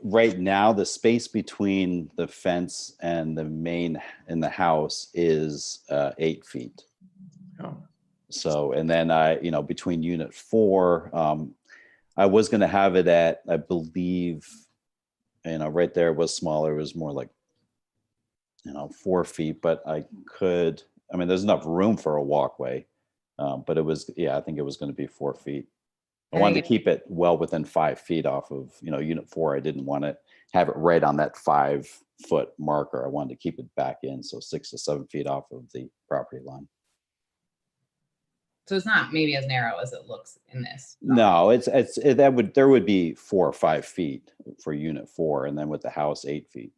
right now, the space between the fence and the main in the house is 8 feet. Oh. So, and then between unit 4, I was going to have it at, I believe, right there was smaller. It was more like, 4 feet, but there's enough room for a walkway. But it was, I think it was going to be 4 feet. I wanted to keep it well within 5 feet off of, unit 4. I didn't want to have it right on that 5-foot marker. I wanted to keep it back in. So 6 to 7 feet off of the property line. So it's not maybe as narrow as it looks in this. No, there would be 4 or 5 feet for unit 4, and then with the house 8 feet.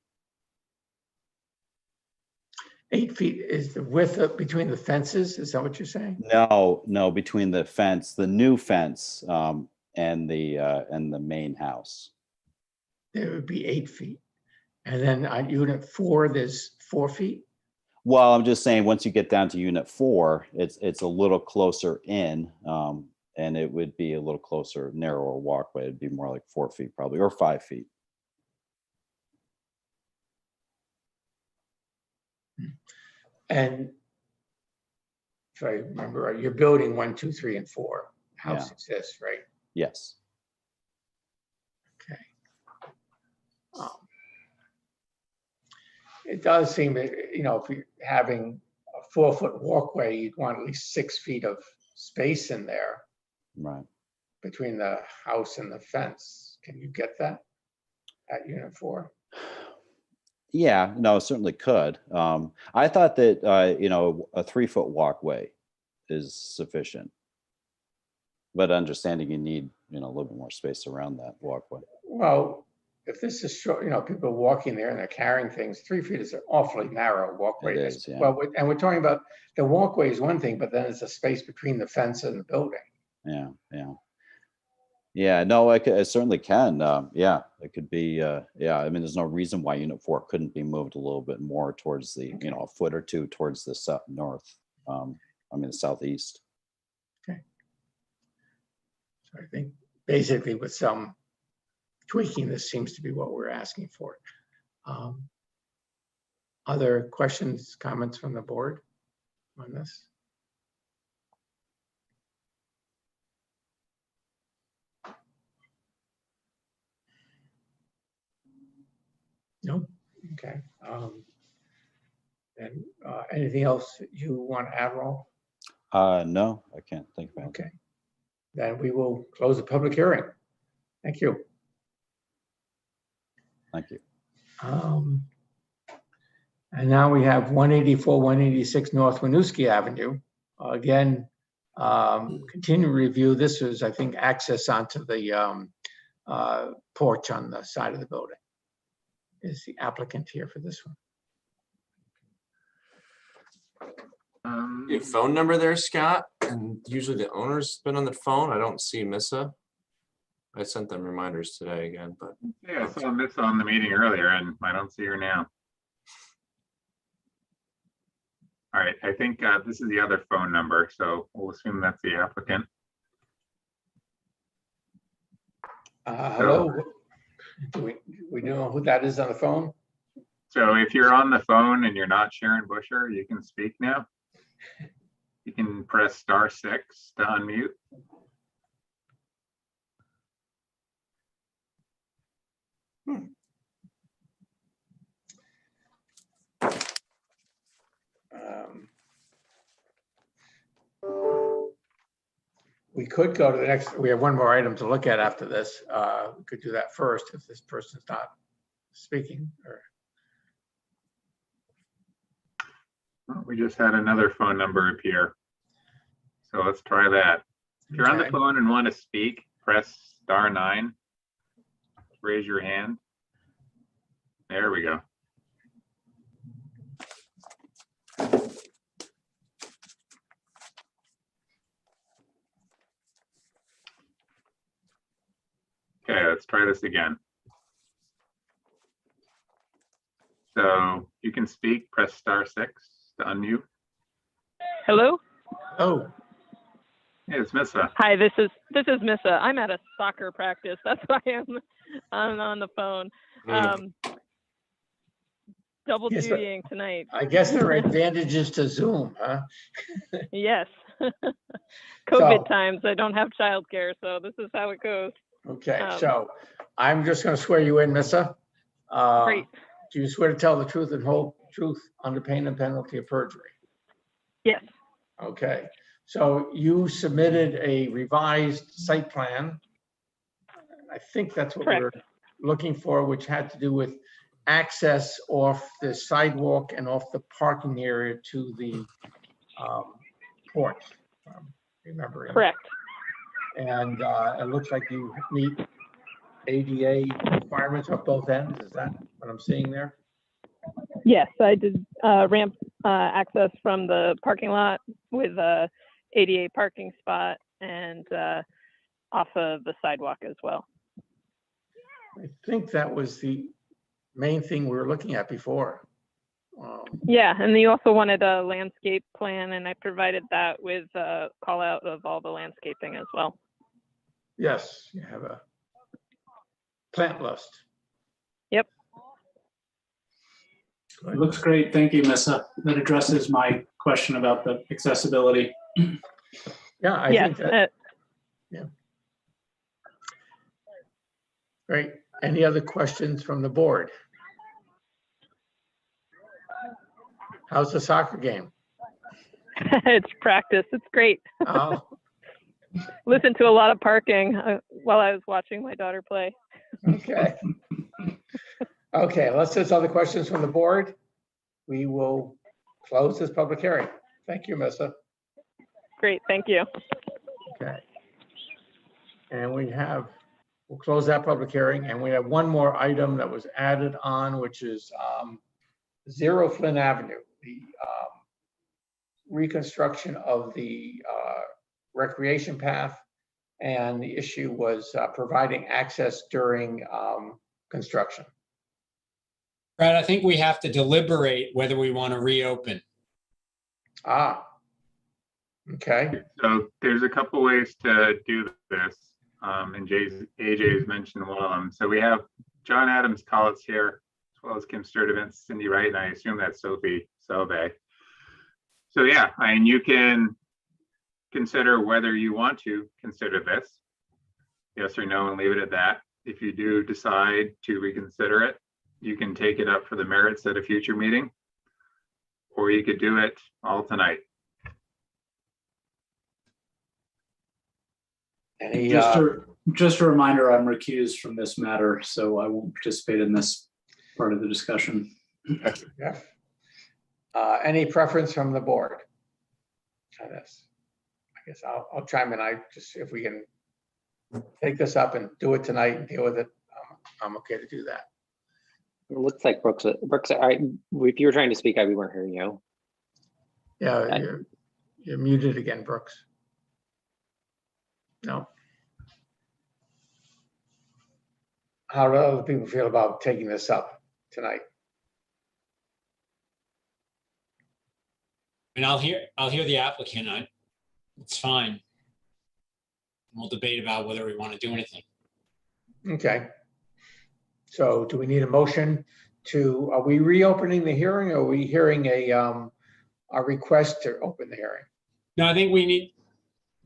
8 feet is the width between the fences? Is that what you're saying? No, between the fence, the new fence, and the main house. There would be 8 feet. And then on unit 4, there's 4 feet? Well, I'm just saying, once you get down to unit 4, it's a little closer in, and it would be a little closer, narrower walkway. It'd be more like 4 feet probably, or 5 feet. And if I remember right, you're building 1, 2, 3, and 4. House exists, right? Yes. Okay. It does seem that, if you're having a 4-foot walkway, you'd want at least 6 feet of space in there. Right. Between the house and the fence. Can you get that at unit 4? Yeah, no, certainly could. I thought that, a 3-foot walkway is sufficient. But understanding you need, a little bit more space around that walkway. Well, if this is short, people walking there and they're carrying things, 3 feet is an awfully narrow walkway. It is, yeah. Well, and we're talking about the walkway is one thing, but then it's a space between the fence and the building. Yeah, no, I certainly can. It could be, there's no reason why unit 4 couldn't be moved a little bit more towards the, a foot or two towards the the southeast. Okay. So I think basically with some tweaking, this seems to be what we're asking for. Other questions, comments from the board on this? No? Okay. And anything else you want to add, Rolf? No, I can't think of it. Okay. Then we will close the public hearing. Thank you. Thank you. And now we have 184, 186 North Winooski Avenue. Again, continue review. This is, I think, access onto the porch on the side of the building. Is the applicant here for this one? Your phone number there, Scott, and usually the owner's been on the phone. I don't see Missa. I sent them reminders today again, but yeah, I saw Missa on the meeting earlier, and I don't see her now. All right, I think this is the other phone number, so we'll assume that's the applicant. Hello. Do we know who that is on the phone? So if you're on the phone and you're not Sharon Busher, you can speak now. You can press *6 to unmute. We could go to the next, we have one more item to look at after this. We could do that first if this person's not speaking. Well, we just had another phone number appear. So let's try that. If you're on the phone and want to speak, press *9. Raise your hand. There we go. Okay, let's try this again. So you can speak, press *6 to unmute. Hello. Oh, Hey, it's Missa. Hi, this is Missa. I'm at a soccer practice. That's why I'm on the phone. Double Yes, but dutying tonight. I guess there are advantages to Zoom, huh? Yes. COVID So- times. I don't have childcare, so this is how it goes. Okay, so I'm just going to swear you in, Missa. Great. Do you swear to tell the truth and whole truth under pain and penalty of perjury? Yes. Okay, so you submitted a revised site plan. I think that's what we're looking for, which had to do with access off the sidewalk and off the parking area to the porch. Remembering. Correct. And it looks like you meet ADA requirements on both ends. Is that what I'm seeing there? Yes, I did ramp access from the parking lot with a ADA parking spot and off of the sidewalk as well. I think that was the main thing we were looking at before. Yeah, and you also wanted a landscape plan, and I provided that with a call out of all the landscaping as well. Yes, you have a plant list. Yep. It looks great. Thank you, Missa. That addresses my question about the accessibility. Yeah, I think that. Yeah. Great. Any other questions from the board? How's the soccer game? It's practice. It's great. Oh, Listen to a lot of parking while I was watching my daughter play. okay. Okay, unless there's other questions from the board, we will close this public hearing. Thank you, Missa. Great, thank you. Okay. And we'll close that public hearing, and we have one more item that was added on, which is 0 Flynn Avenue, the reconstruction of the recreation path. And the issue was providing access during construction. Brad, I think we have to deliberate whether we want to reopen. Ah, okay. So there's a couple ways to do this. And AJ's mentioned one of them. So we have John Adams Collins here, as well as Kim Sturdivant, Cindy Wright, and I assume that's Sophie Selvey. So yeah, I mean, you can consider whether you want to consider this, yes or no, and leave it at that. If you do decide to reconsider it, you can take it up for the merits at a future meeting, or you could do it all tonight. Any, Just a reminder, I'm recused from this matter, so I won't participate in this part of the discussion. Yeah. Any preference from the board on this? I guess I'll chime in. I just see if we can take this up and do it tonight and deal with it. I'm okay to do that. It looks like Brooks, if you were trying to speak, we weren't hearing you. Yeah, you're muted again, Brooks. No. How do other people feel about taking this up tonight? And I'll hear the applicant. It's fine. We'll debate about whether we want to do anything. Okay. So do we need a motion to, are we reopening the hearing, or are we hearing a request to open the hearing? No, I think we need,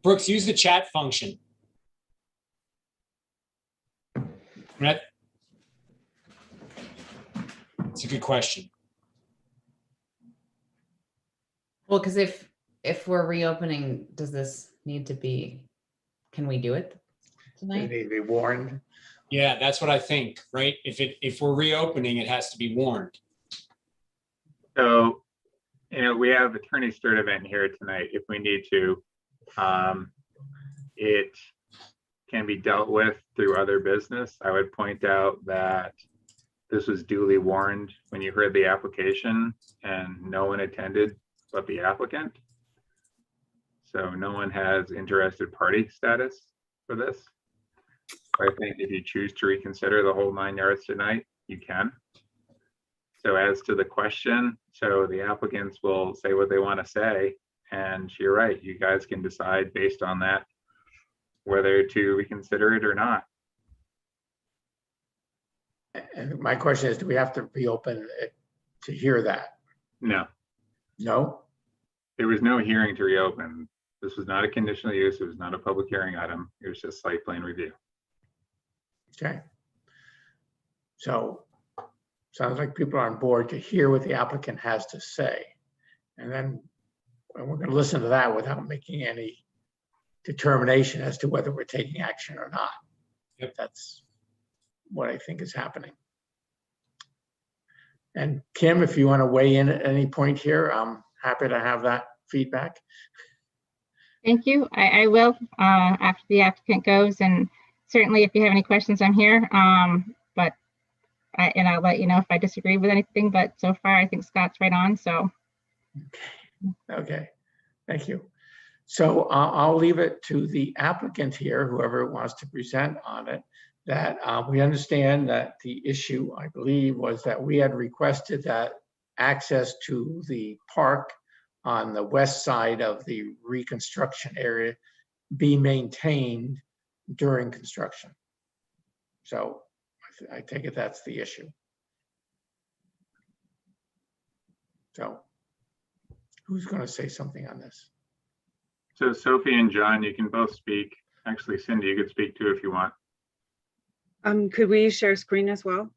Brooks, use the chat function. Right? It's a good question. Well, because if we're reopening, does this need to be, can we do it They tonight? need to be warned. Yeah, that's what I think, right? If we're reopening, it has to be warned. So, we have Attorney Sturdivant here tonight if we need to. It can be dealt with through other business. I would point out that this was duly warned when you heard the application, and no one attended but the applicant. So no one has interested party status for this. I think if you choose to reconsider the whole 9 yards tonight, you can. So as to the question, so the applicants will say what they want to say, and you're right, you guys can decide based on that whether to reconsider it or not. And my question is, do we have to reopen it to hear that? No, No? there was no hearing to reopen. This was not a conditional use. It was not a public hearing item. It was just site plan review. Okay. So sounds like people are on board to hear what the applicant has to say. And then we're going to listen to that without making any determination as to whether we're taking action or not. Yep. That's what I think is happening. And Kim, if you want to weigh in at any point here, I'm happy to have that feedback. Thank you. I will after the applicant goes, and certainly if you have any questions, I'm here. But I'll let you know if I disagree with anything. But so far, I think Scott's right on. So. Okay, thank you. So I'll leave it to the applicant here, whoever wants to present on it, that we understand that the issue, I believe, was that we had requested that access to the park on the west side of the reconstruction area be maintained during construction. So I take it that's the issue. So who's going to say something on this? So Sophie and John, you can both speak. Actually, Cindy, you could speak too if you want. Could we share screen as well?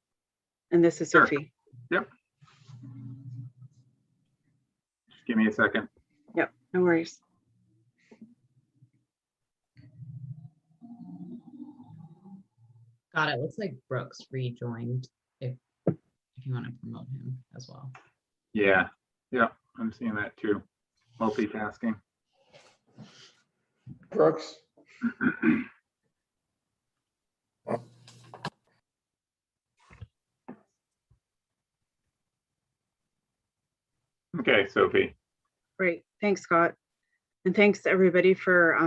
And this is Sure. Sophie. Yep. Just give me a second. Yep, no worries. God, it looks like Brooks rejoined if you want to promote him as well. Yeah, I'm seeing that too. Multitasking. Brooks? Okay, Sophie. Great, thanks, Scott. And thanks everybody for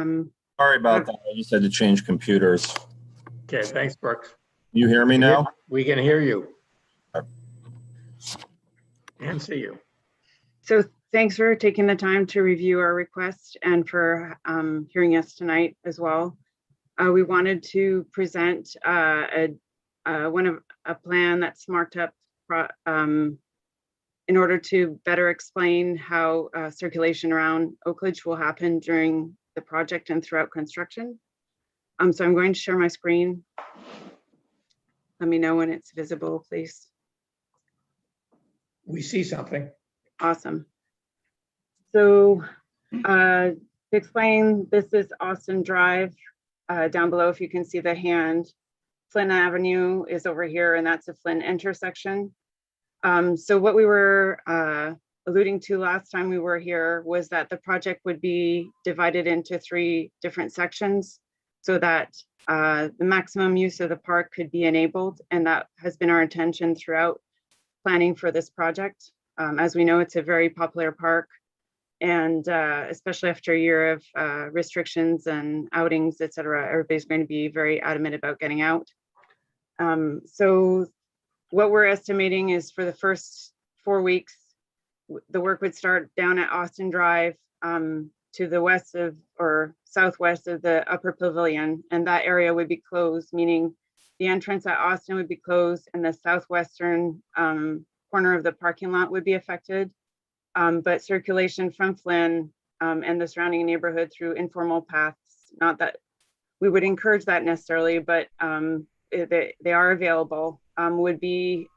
Sorry about that. I just had to change computers. Okay, thanks, Brooks. You hear me now? We can hear you. And see you. So thanks for taking the time to review our request and for hearing us tonight as well. We wanted to present a plan that's marked up in order to better explain how circulation around Oakledge will happen during the project and throughout construction. So I'm going to share my screen. Let me know when it's visible, please. We see something. Awesome. So to explain, this is Austin Drive. Down below, if you can see the hand, Flynn Avenue is over here, and that's a Flynn intersection. So what we were alluding to last time we were here was that the project would be divided into 3 different sections so that the maximum use of the park could be enabled. And that has been our intention throughout planning for this project. As we know, it's a very popular park, and especially after a year of restrictions and outings, et cetera, everybody's going to be very adamant about getting out. So what we're estimating is for the first 4 weeks, the work would start down at Austin Drive to the west of or southwest of the upper pavilion, and that area would be closed, meaning the entrance at Austin would be closed and the southwestern corner of the parking lot would be affected. But circulation from Flynn and the surrounding neighborhood through informal paths, not that we would encourage that necessarily, but they are available, would be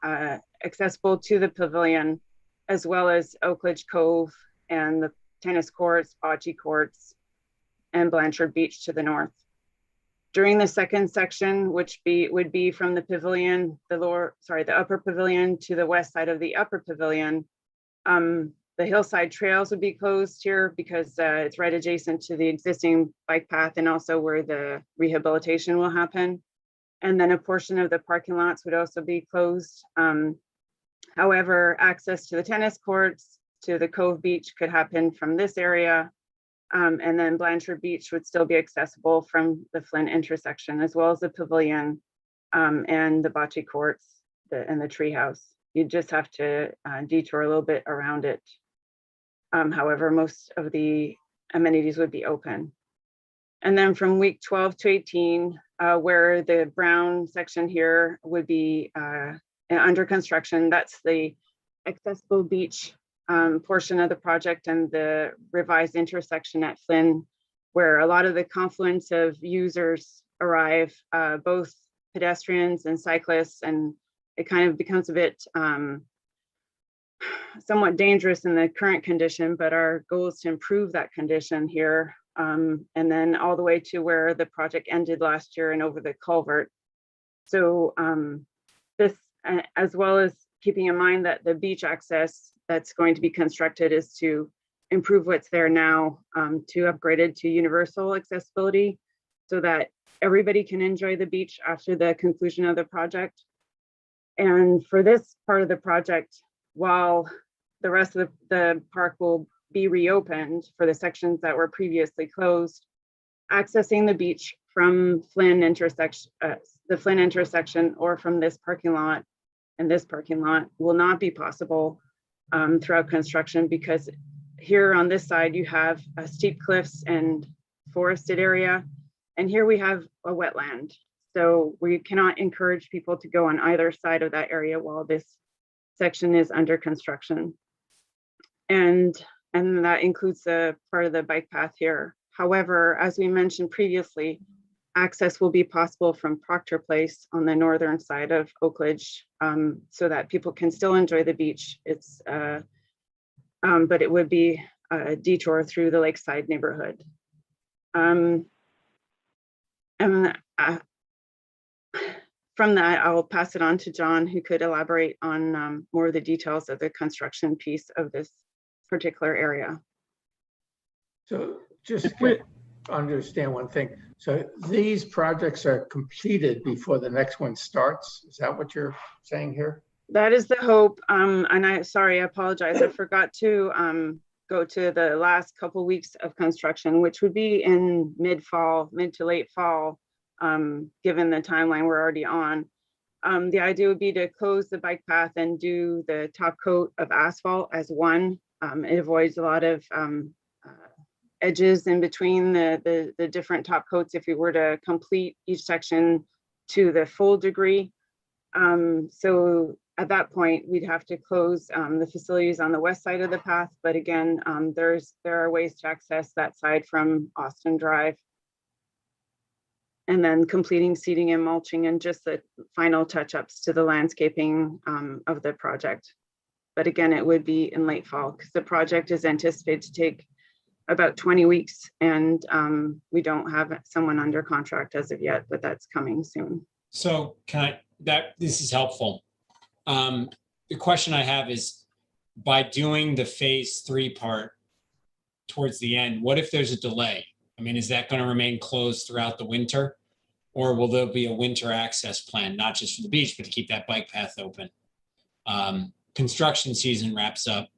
accessible to the pavilion, as well as Oakledge Cove and the tennis courts, bocce courts, and Blanchard Beach to the north. During the second section, which would be from the pavilion, the upper pavilion to the west side of the upper pavilion, the hillside trails would be closed here because it's right adjacent to the existing bike path and also where the rehabilitation will happen. And then a portion of the parking lots would also be closed. However, access to the tennis courts, to the Cove Beach could happen from this area. And then Blanchard Beach would still be accessible from the Flynn intersection, as well as the pavilion and the bocce courts and the treehouse You just have to detour a little bit around it. However, most of the amenities would be open. And then from week 12 to 18, where the brown section here would be under construction, that's the accessible beach portion of the project and the revised intersection at Flynn, where a lot of the confluence of users arrive, both pedestrians and cyclists, and it kind of becomes a bit somewhat dangerous in the current condition, but our goal is to improve that condition here. And then all the way to where the project ended last year and over the culvert. So this, as well as keeping in mind that the beach access that's going to be constructed is to improve what's there now, to upgrade it to universal accessibility so that everybody can enjoy the beach after the conclusion of the project. And for this part of the project, while the rest of the park will be reopened for the sections that were previously closed, accessing the beach from Flynn intersection, the Flynn intersection, or from this parking lot and this parking lot will not be possible throughout construction, because here on this side you have steep cliffs and forested area, and here we have a wetland. So we cannot encourage people to go on either side of that area while this section is under construction. And that includes the part of the bike path here. However, as we mentioned previously, access will be possible from Proctor Place on the northern side of Oakledge, so that people can still enjoy the beach. It's, but it would be a detour through the Lakeside neighborhood. From that, I'll pass it on to John, who could elaborate on more of the details of the construction piece of this particular area. So just to understand one thing. So these projects are completed before the next one starts. Is that what you're saying here? That is the hope. And I apologize. I forgot to go to the last couple weeks of construction, which would be in mid to late fall, given the timeline we're already on. The idea would be to close the bike path and do the top coat of asphalt as one. It avoids a lot of edges in between the different top coats if we were to complete each section to the full degree. So at that point, we'd have to close the facilities on the west side of the path. But again, there are ways to access that side from Austin Drive. And then completing seeding and mulching and just the final touch-ups to the landscaping of the project. But again, it would be in late fall because the project is anticipated to take about 20 weeks, and we don't have someone under contract as of yet, but that's coming soon. So this is helpful. The question I have is, by doing the phase 3 part towards the end, what if there's a delay? I mean, is that going to remain closed throughout the winter? Or will there be a winter access plan, not just for the beach, but to keep that bike path open? Construction season wraps up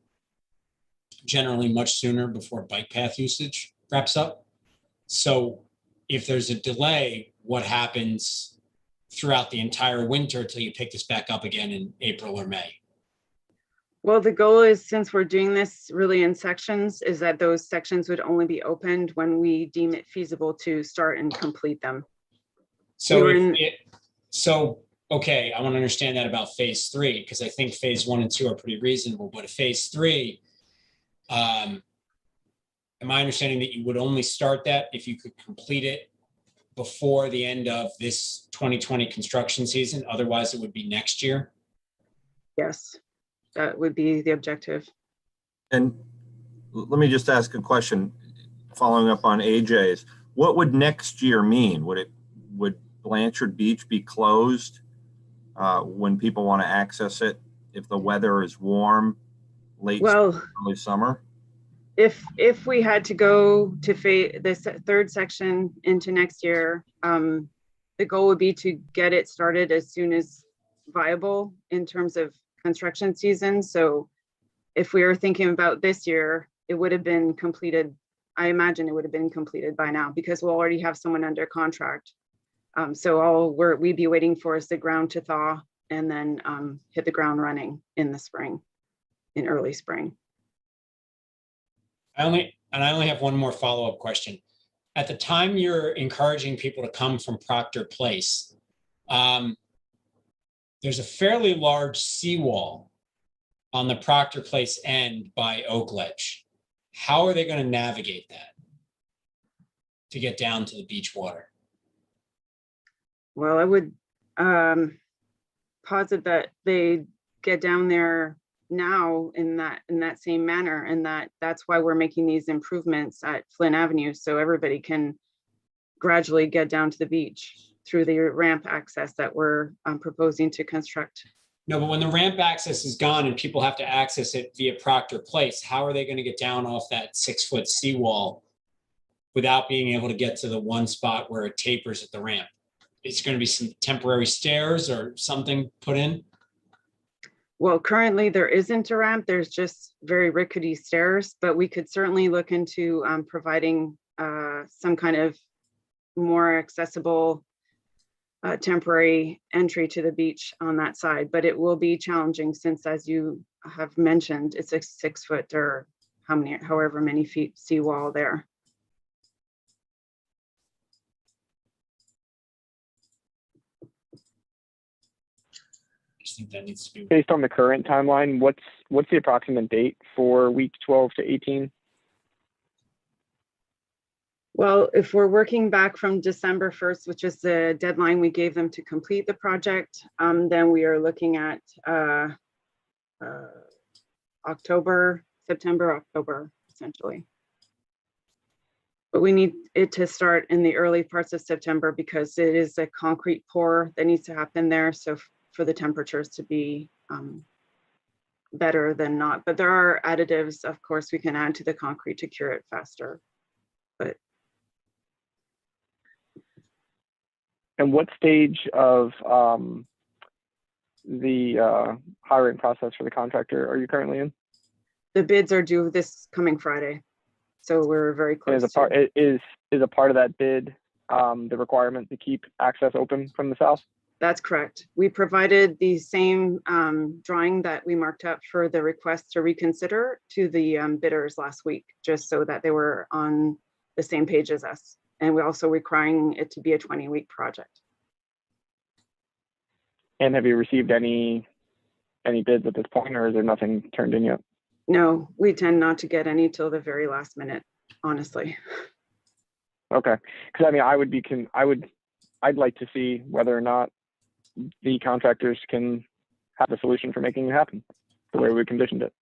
generally much sooner before bike path usage wraps up. So if there's a delay, what happens throughout the entire winter till you pick this back up again in April or May? Well, the goal is, since we're doing this really in sections, is that those sections would only be opened when we deem it feasible to start and complete them. So, okay, I want to understand that about phase 3, because I think phase 1 and 2 are pretty reasonable, but at phase 3, am I understanding that you would only start that if you could complete it before the end of this 2020 construction season? Otherwise, it would be next year? Yes, that would be the objective. And let me just ask a question following up on AJ's. What would next year mean? Would Blanchard Beach be closed when people want to access it if the weather is warm, early summer? If we had to go to this third section into next year, the goal would be to get it started as soon as viable in terms of construction season. So if we were thinking about this year, it would have been completed. I imagine it would have been completed by now because we'll already have someone under contract. So all we'd be waiting for is the ground to thaw and then hit the ground running in the spring, in early spring. I only have one more follow-up question. At the time you're encouraging people to come from Proctor Place, there's a fairly large seawall on the Proctor Place end by Oak Ledge. How are they going to navigate that to get down to the beach water? Well, I would posit that they get down there now in that same manner, and that's why we're making these improvements at Flynn Avenue, so everybody can gradually get down to the beach through the ramp access that we're proposing to construct. No, but when the ramp access is gone and people have to access it via Proctor Place, how are they going to get down off that 6-foot seawall without being able to get to the one spot where it tapers at the ramp? It's going to be some temporary stairs or something put in? Well, currently there isn't a ramp. There's just very rickety stairs, but we could certainly look into providing some kind of more accessible temporary entry to the beach on that side. But it will be challenging since, as you have mentioned, it's a 6-foot or however many feet seawall there. Think that needs to be based on the current timeline. What's the approximate date for week 12 to 18? Well, if we're working back from December 1st, which is the deadline we gave them to complete the project, then we are looking at September, October, essentially. But we need it to start in the early parts of September because it is a concrete pour that needs to happen there. So for the temperatures to be better than not. But there are additives, of course, we can add to the concrete to cure it faster. But and what stage of the hiring process for the contractor are you currently in? The bids are due this coming Friday, so we're very close. Is a part of that bid the requirement to keep access open from the south? That's correct. We provided the same drawing that we marked up for the request to reconsider to the bidders last week, just so that they were on the same page as us. And we're also requiring it to be a 20-week project. And have you received any bids at this point, or is there nothing turned in yet? No, we tend not to get any till the very last minute, honestly. Okay, because I mean, I'd like to see whether or not the contractors can have a solution for making it happen the way we conditioned it.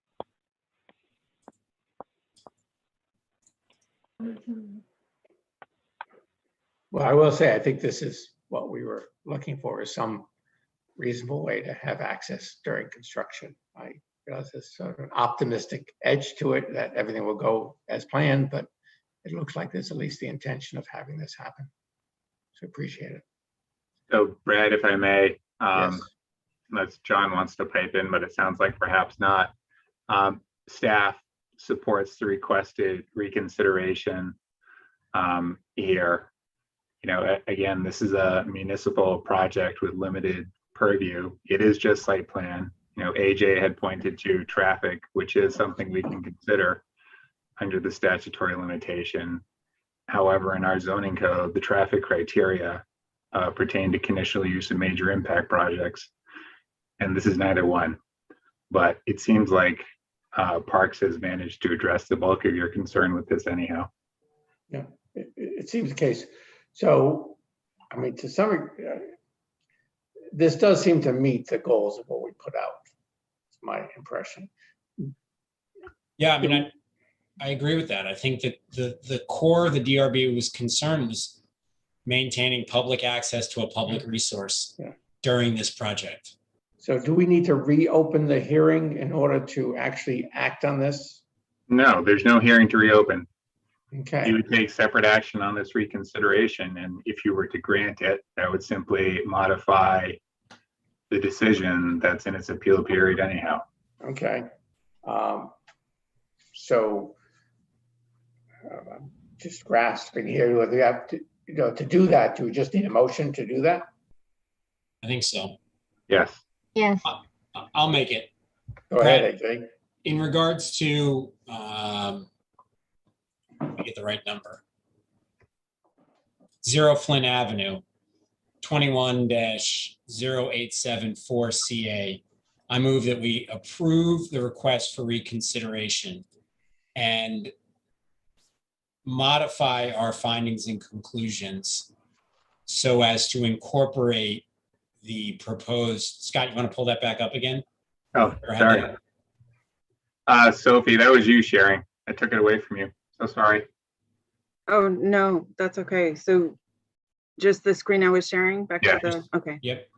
Well, I will say, I think this is what we were looking for, is some reasonable way to have access during construction. I realize there's sort of an optimistic edge to it that everything will go as planned, but it looks like there's at least the intention of having this happen. So appreciate it. So Brad, if I may, Yes. unless John wants to pipe in, but it sounds like perhaps not. Staff supports the requested reconsideration here. You know, again, this is a municipal project with limited purview. It is just site plan. You know, AJ had pointed to traffic, which is something we can consider under the statutory limitation. However, in our zoning code, the traffic criteria pertain to conditional use of major impact projects. And this is neither one, but it seems like Parks has managed to address the bulk of your concern with this anyhow. Yeah, it seems the case. So, I mean, to some, this does seem to meet the goals of what we put out. It's my impression. Yeah, I mean, I agree with that. I think that the core of the DRB was concerned was maintaining public access to a public resource during this project. So do we need to reopen the hearing in order to actually act on this? No, there's no hearing to reopen. Okay. You would take separate action on this reconsideration, and if you were to grant it, that would simply modify the decision that's in its appeal period anyhow. Okay. So I'm just grasping here whether you have to, to do that, do we just need a motion to do that? I think so. Yes. Yes. I'll make it. Go ahead, AJ. In regards to, let me get the right number. 0 Flint Avenue, 21-0874 CA. I move that we approve the request for reconsideration and modify our findings and conclusions so as to incorporate the proposed, Scott, you want to pull that back up again? Oh, sorry. Sophie, that was you sharing. I took it away from you. So sorry. Oh, no, that's okay. So just the screen I was sharing back Yeah. to the, okay. Yep.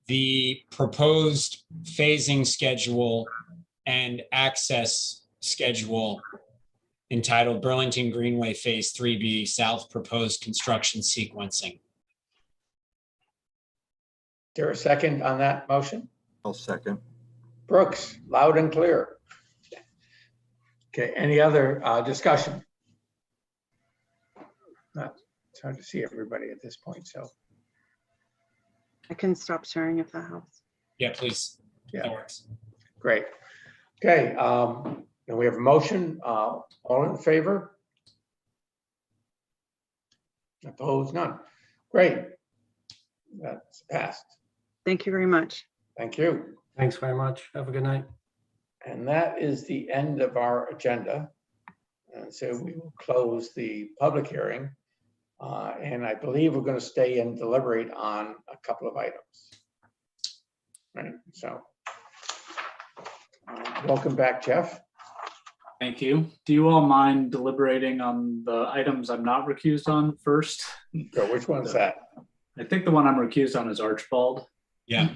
The proposed phasing schedule and access schedule entitled Burlington Greenway Phase 3B South Proposed Construction Sequencing. Is there a second on that motion? I'll second. Brooks, loud and clear. Okay, any other discussion? It's hard to see everybody at this point, so. I can stop sharing if that helps. Yeah, please. Yeah. That works. Great. Okay, and we have a motion. All in favor? Opposed? None. Great. That's passed. Thank you very much. Thank you. Thanks very much. Have a good night. And that is the end of our agenda. And so we will close the public hearing. And I believe we're going to stay and deliberate on a couple of items. Right, so welcome back, Jeff. Thank you. Do you all mind deliberating on the items I'm not recused on first? So which one's that? I think the one I'm recused on is Archibald. Yeah.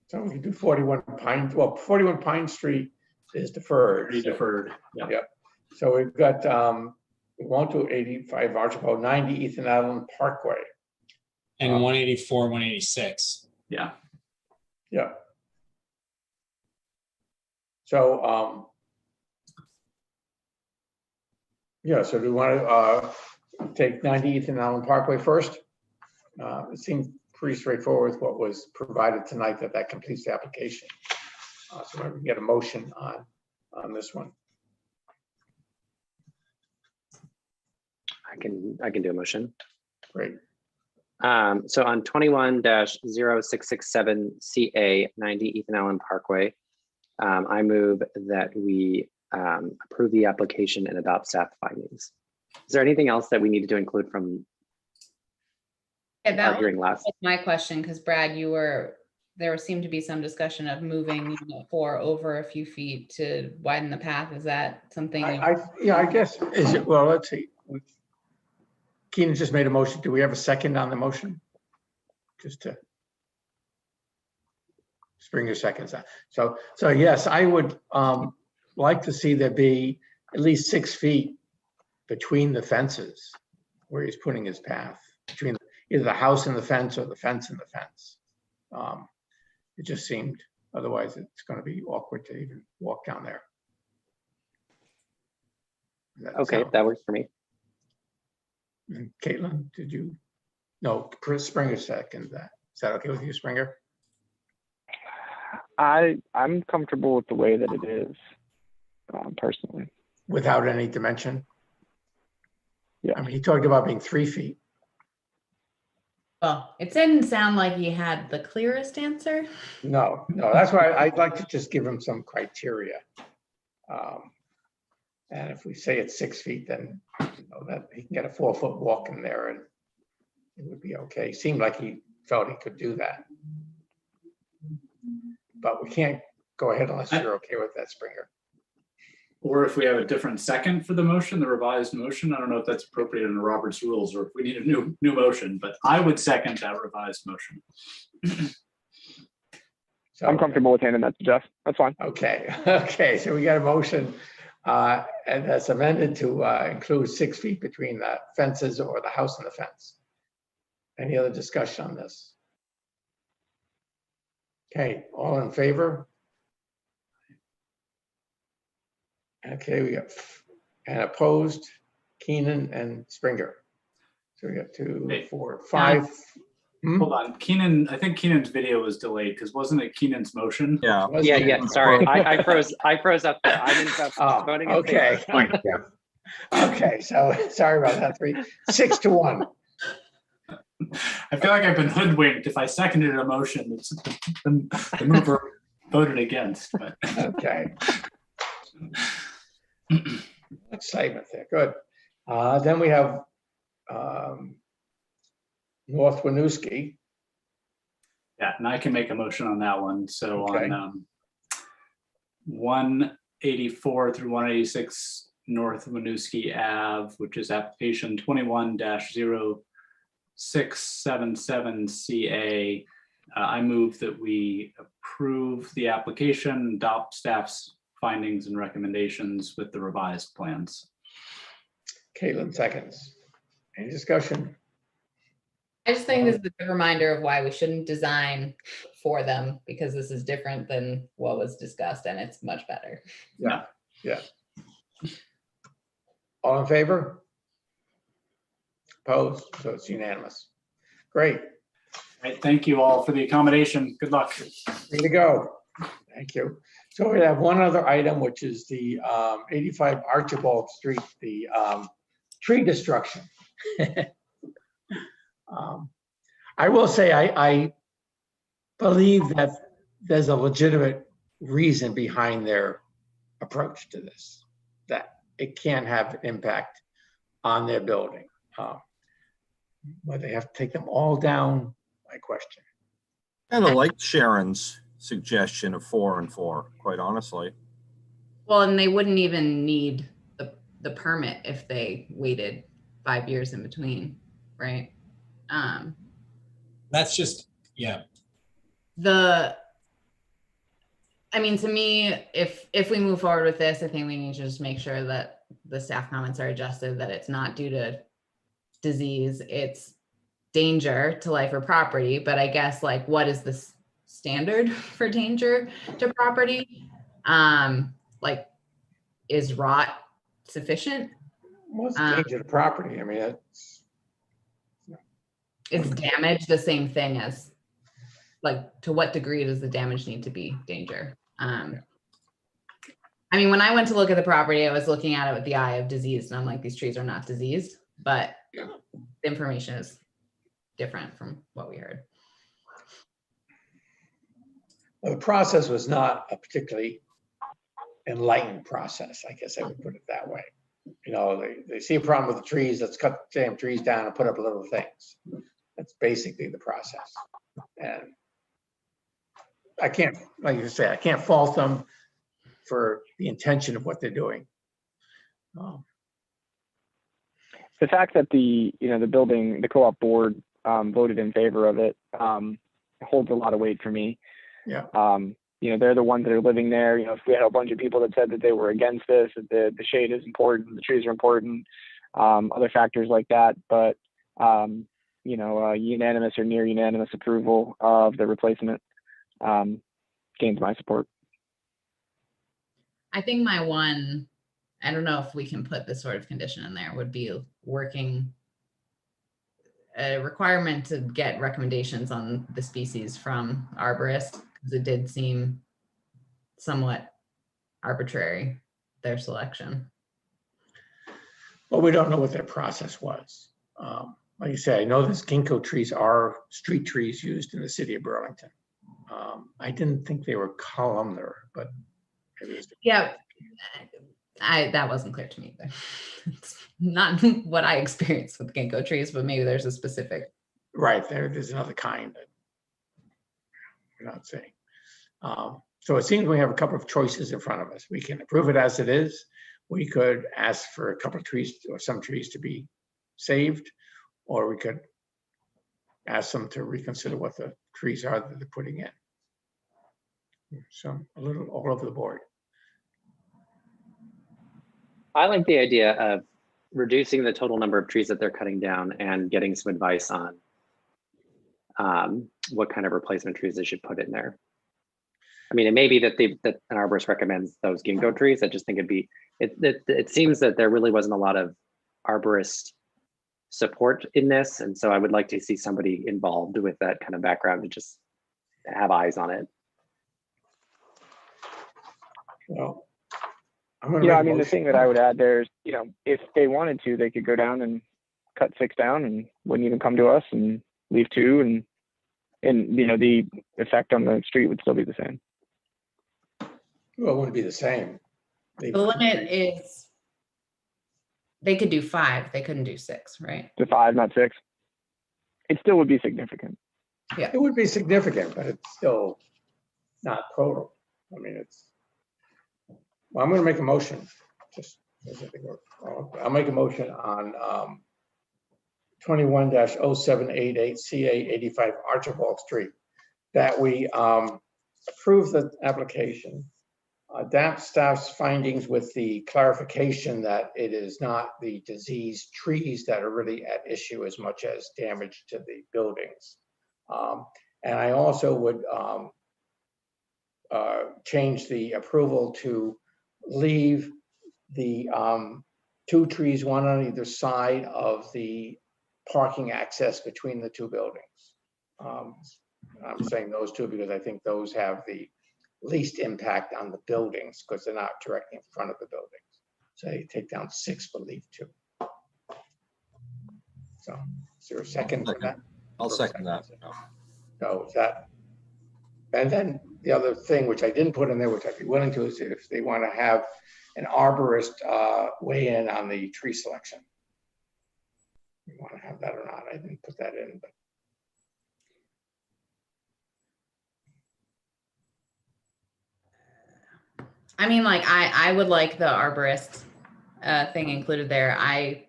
So we can do 41 Pine, well, 41 Pine Street is deferred. Already deferred. Yeah. Yep. So we've got, we won't do 85 Archibald, 90 Ethan Allen Parkway. And 184, 186. Yeah. Yeah. So, yeah, so do we want to take 90 Ethan Allen Parkway first? It seems pretty straightforward with what was provided tonight that completes the application. So we can get a motion on this one. I can do a motion. Great. So on 21-0667 CA 90 Ethan Allen Parkway, I move that we approve the application and adopt staff findings. Is there anything else that we needed to include from Yeah, our hearing last? was my question, because Brad, there seemed to be some discussion of moving unit 4 over a few feet to widen the path. Is that something? Yeah, I guess, is it, well, let's see. Keenan just made a motion. Do we have a second on the motion? Just to Springer seconds. So yes, I would like to see there be at least 6 feet between the fences where he's putting his path, between either the house and the fence or the fence and the fence. It just seemed, otherwise it's going to be awkward to even walk down there. Okay, that works for me. And Caitlin, did you? No, Chris Springer second that. Is that okay with you, Springer? I'm comfortable with the way that it is, personally. Without any dimension? Yeah. I mean, he talked about being 3 feet. Well, it didn't sound like you had the clearest answer. No, that's why I'd like to just give him some criteria. And if we say it's 6 feet, then that he can get a 4-foot walk in there and it would be okay. Seemed like he felt he could do that. But we can't go ahead unless you're okay with that, Springer. Or if we have a different second for the motion, the revised motion, I don't know if that's appropriate in the Robert's rules or if we need a new motion, but I would second that revised motion. So, I'm comfortable with handing that to Jeff. That's fine. Okay. So we got a motion and that's amended to include 6 feet between the fences or the house and the fence. Any other discussion on this? Okay, all in favor? Okay, we got and opposed, Keenan and Springer. So we got 2, Wait. 4, 5. Hold on, Keenan, I think Keenan's video was delayed because wasn't it Keenan's motion? Yeah. Yeah. Sorry, I froze up there. I didn't voting in Okay. favor. Okay, so sorry about that. 6-1. I feel like I've been hoodwinked. If I seconded a motion, it's the mover voted against. But Okay. Excitement there. Good. Then we have North Winooski. yeah, and I can make a motion on that one. So Okay. on 184 through 186 North Winooski Ave, which is application 21-0677CA, I move that we approve the application, adopt staff's findings and recommendations with the revised plans. Caitlin seconds. Any discussion? I just think this is a good reminder of why we shouldn't design for them, because this is different than what was discussed and it's much better. Yeah. All in favor? Opposed? So it's unanimous. Great. Right, thank you all for the accommodation. Good luck. Way to go. Thank you. So we have one other item, which is the 85 Archibald Street, the tree destruction. I will say I believe that there's a legitimate reason behind their approach to this, that it can have an impact on their building. Whether they have to take them all down, my question. And I like Sharon's suggestion of 4 and 4, quite honestly. Well, and they wouldn't even need the permit if they waited 5 years in between, right? That's just, yeah. I mean, to me, if we move forward with this, I think we need to just make sure that the staff comments are adjusted, that it's not due to disease, it's danger to life or property. But I guess, like, what is the standard for danger to property? Like, is rot sufficient? What's danger to property? I mean, is damage the same thing as, like, to what degree does the damage need to be danger? I mean, when I went to look at the property, I was looking at it with the eye of disease, and I'm like, these trees are not diseased, but the information is different from what we heard. well, the process was not a particularly enlightened process, I guess I would put it that way. You know, they see a problem with the trees, let's cut the damn trees down and put up little things. That's basically the process. And I can't, like you say, I can't fault them for the intention of what they're doing. The fact that the building, the co-op board voted in favor of it holds a lot of weight for me. Yeah. They're the ones that are living there. If we had a bunch of people that said that they were against this, that the shade is important, the trees are important, other factors like that. But, unanimous or near unanimous approval of the replacement gains my support. I think my one, I don't know if we can put this sort of condition in there, would be a requirement to get recommendations on the species from arborists, because it did seem somewhat arbitrary, their selection. Well, we don't know what their process was. Like you say, I know these ginkgo trees are street trees used in the city of Burlington. I didn't think they were columnar, but maybe it's yeah, that wasn't clear to me either. It's not what I experienced with ginkgo trees, but maybe there's a specific. Right, there's another kind that we're not saying. So it seems we have a couple of choices in front of us. We can approve it as it is. We could ask for a couple of trees or some trees to be saved, or we could ask them to reconsider what the trees are that they're putting in. So a little all over the board. I like the idea of reducing the total number of trees that they're cutting down and getting some advice on what kind of replacement trees they should put in there. I mean, it may be that an arborist recommends those ginkgo trees. I just think it seems that there really wasn't a lot of arborist support in this. And so I would like to see somebody involved with that kind of background to just have eyes on it. Well, Yeah, I mean, the thing that I would add there is, you know, if they wanted to, they could go down and cut 6 down and wouldn't even come to us and leave 2, and you know, the effect on the street would still be the same. Well, it wouldn't be the same. The limit is, they could do 5, they couldn't do 6, right? To 5, not 6. It still would be significant. Yeah. It would be significant, but it's still not total. I mean, well, I'm going to make a motion. I'll make a motion on 21-0788 CA 85 Archibald Street that we approve the application, adapt staff's findings with the clarification that it is not the diseased trees that are really at issue as much as damage to the buildings. And I also would change the approval to leave the 2 trees, one on either side of the parking access between the 2 buildings. I'm saying those 2 because I think those have the least impact on the buildings because they're not directly in front of the buildings. So you take down 6 but leave 2. So is there a second for that? I'll second that. So is that, and then the other thing which I didn't put in there, which I'd be willing to, is if they want to have an arborist weigh in on the tree selection. You want to have that or not? I didn't put that in, but I mean, like, I would like the arborist thing included there. I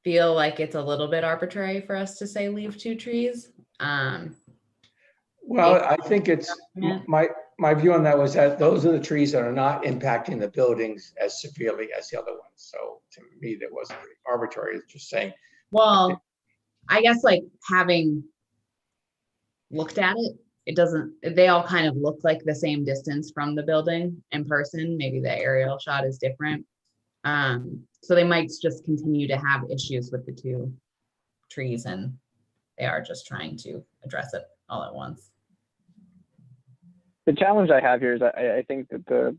feel like it's a little bit arbitrary for us to say leave 2 trees. well, I think it's my view on that was that those are the trees that are not impacting the buildings as severely as the other ones. So to me, that wasn't really arbitrary. It's just saying. Well, I guess like having looked at it, it doesn't, they all kind of look like the same distance from the building in person. Maybe the aerial shot is different. So they might just continue to have issues with the 2 trees, and they are just trying to address it all at once. The challenge I have here is I think that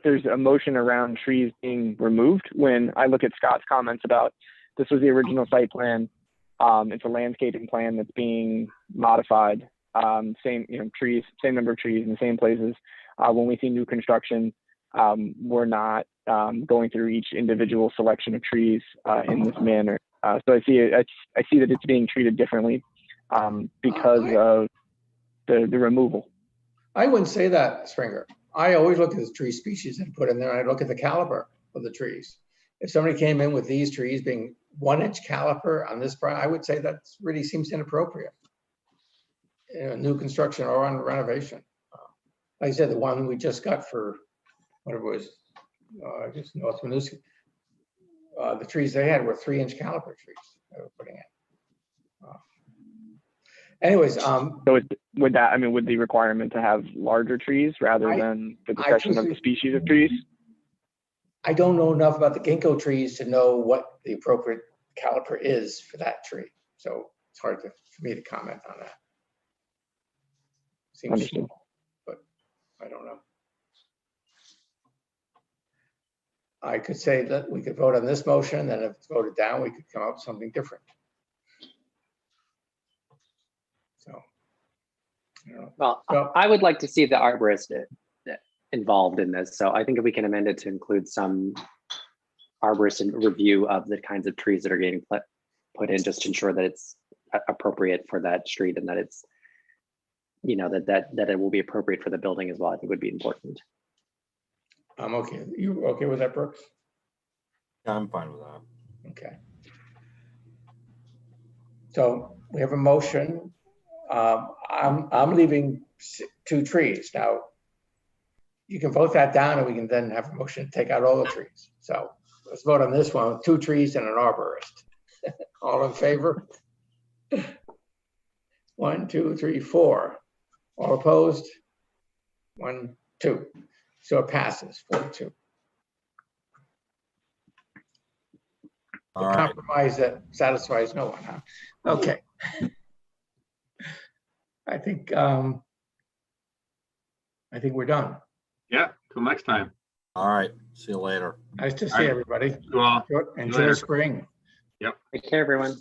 there's a motion around trees being removed. When I look at Scott's comments about this was the original site plan, it's a landscaping plan that's being modified. Same, you know, trees, same number of trees in the same places. When we see new construction, we're not going through each individual selection of trees in this manner. So I see that it's being treated differently because of the removal. I wouldn't say that, Springer. I always look at the tree species and put in there, and I look at the caliber of the trees. If somebody came in with these trees being 1-inch caliper on this, I would say that really seems inappropriate. You know, new construction or on renovation. Like I said, the one we just got for whatever it was, I guess North Winooski, the trees they had were 3-inch caliper trees they were putting in. Anyways, so would that, I mean, would the requirement to have larger trees rather than the discussion of the species of trees? I don't know enough about the ginkgo trees to know what the appropriate caliper is for that tree. So it's hard for me to comment on that. Seems small, but I don't know. I could say that we could vote on this motion, then if it's voted down, we could come up with something different. So, well, I would like to see the arborist involved in this. So I think if we can amend it to include some arborist review of the kinds of trees that are getting put in, just to ensure that it's appropriate for that street and that it's, you know, that it will be appropriate for the building as well, I think would be important. I'm okay. You okay with that, Brooks? Yeah, I'm fine with that. Okay. So we have a motion. I'm leaving 2 trees. Now, you can vote that down and we can then have a motion to take out all the trees. So let's vote on this one, 2 trees and an arborist. All in favor? 1, 2, 3, 4. All opposed? 1, 2. So it passes 4-2. All right. compromise that satisfies no one, huh? Okay. I think we're done. Yeah, till next time. All right. See you later. Nice to All see right. everybody. You all. Enjoy later. spring. Take care, everyone.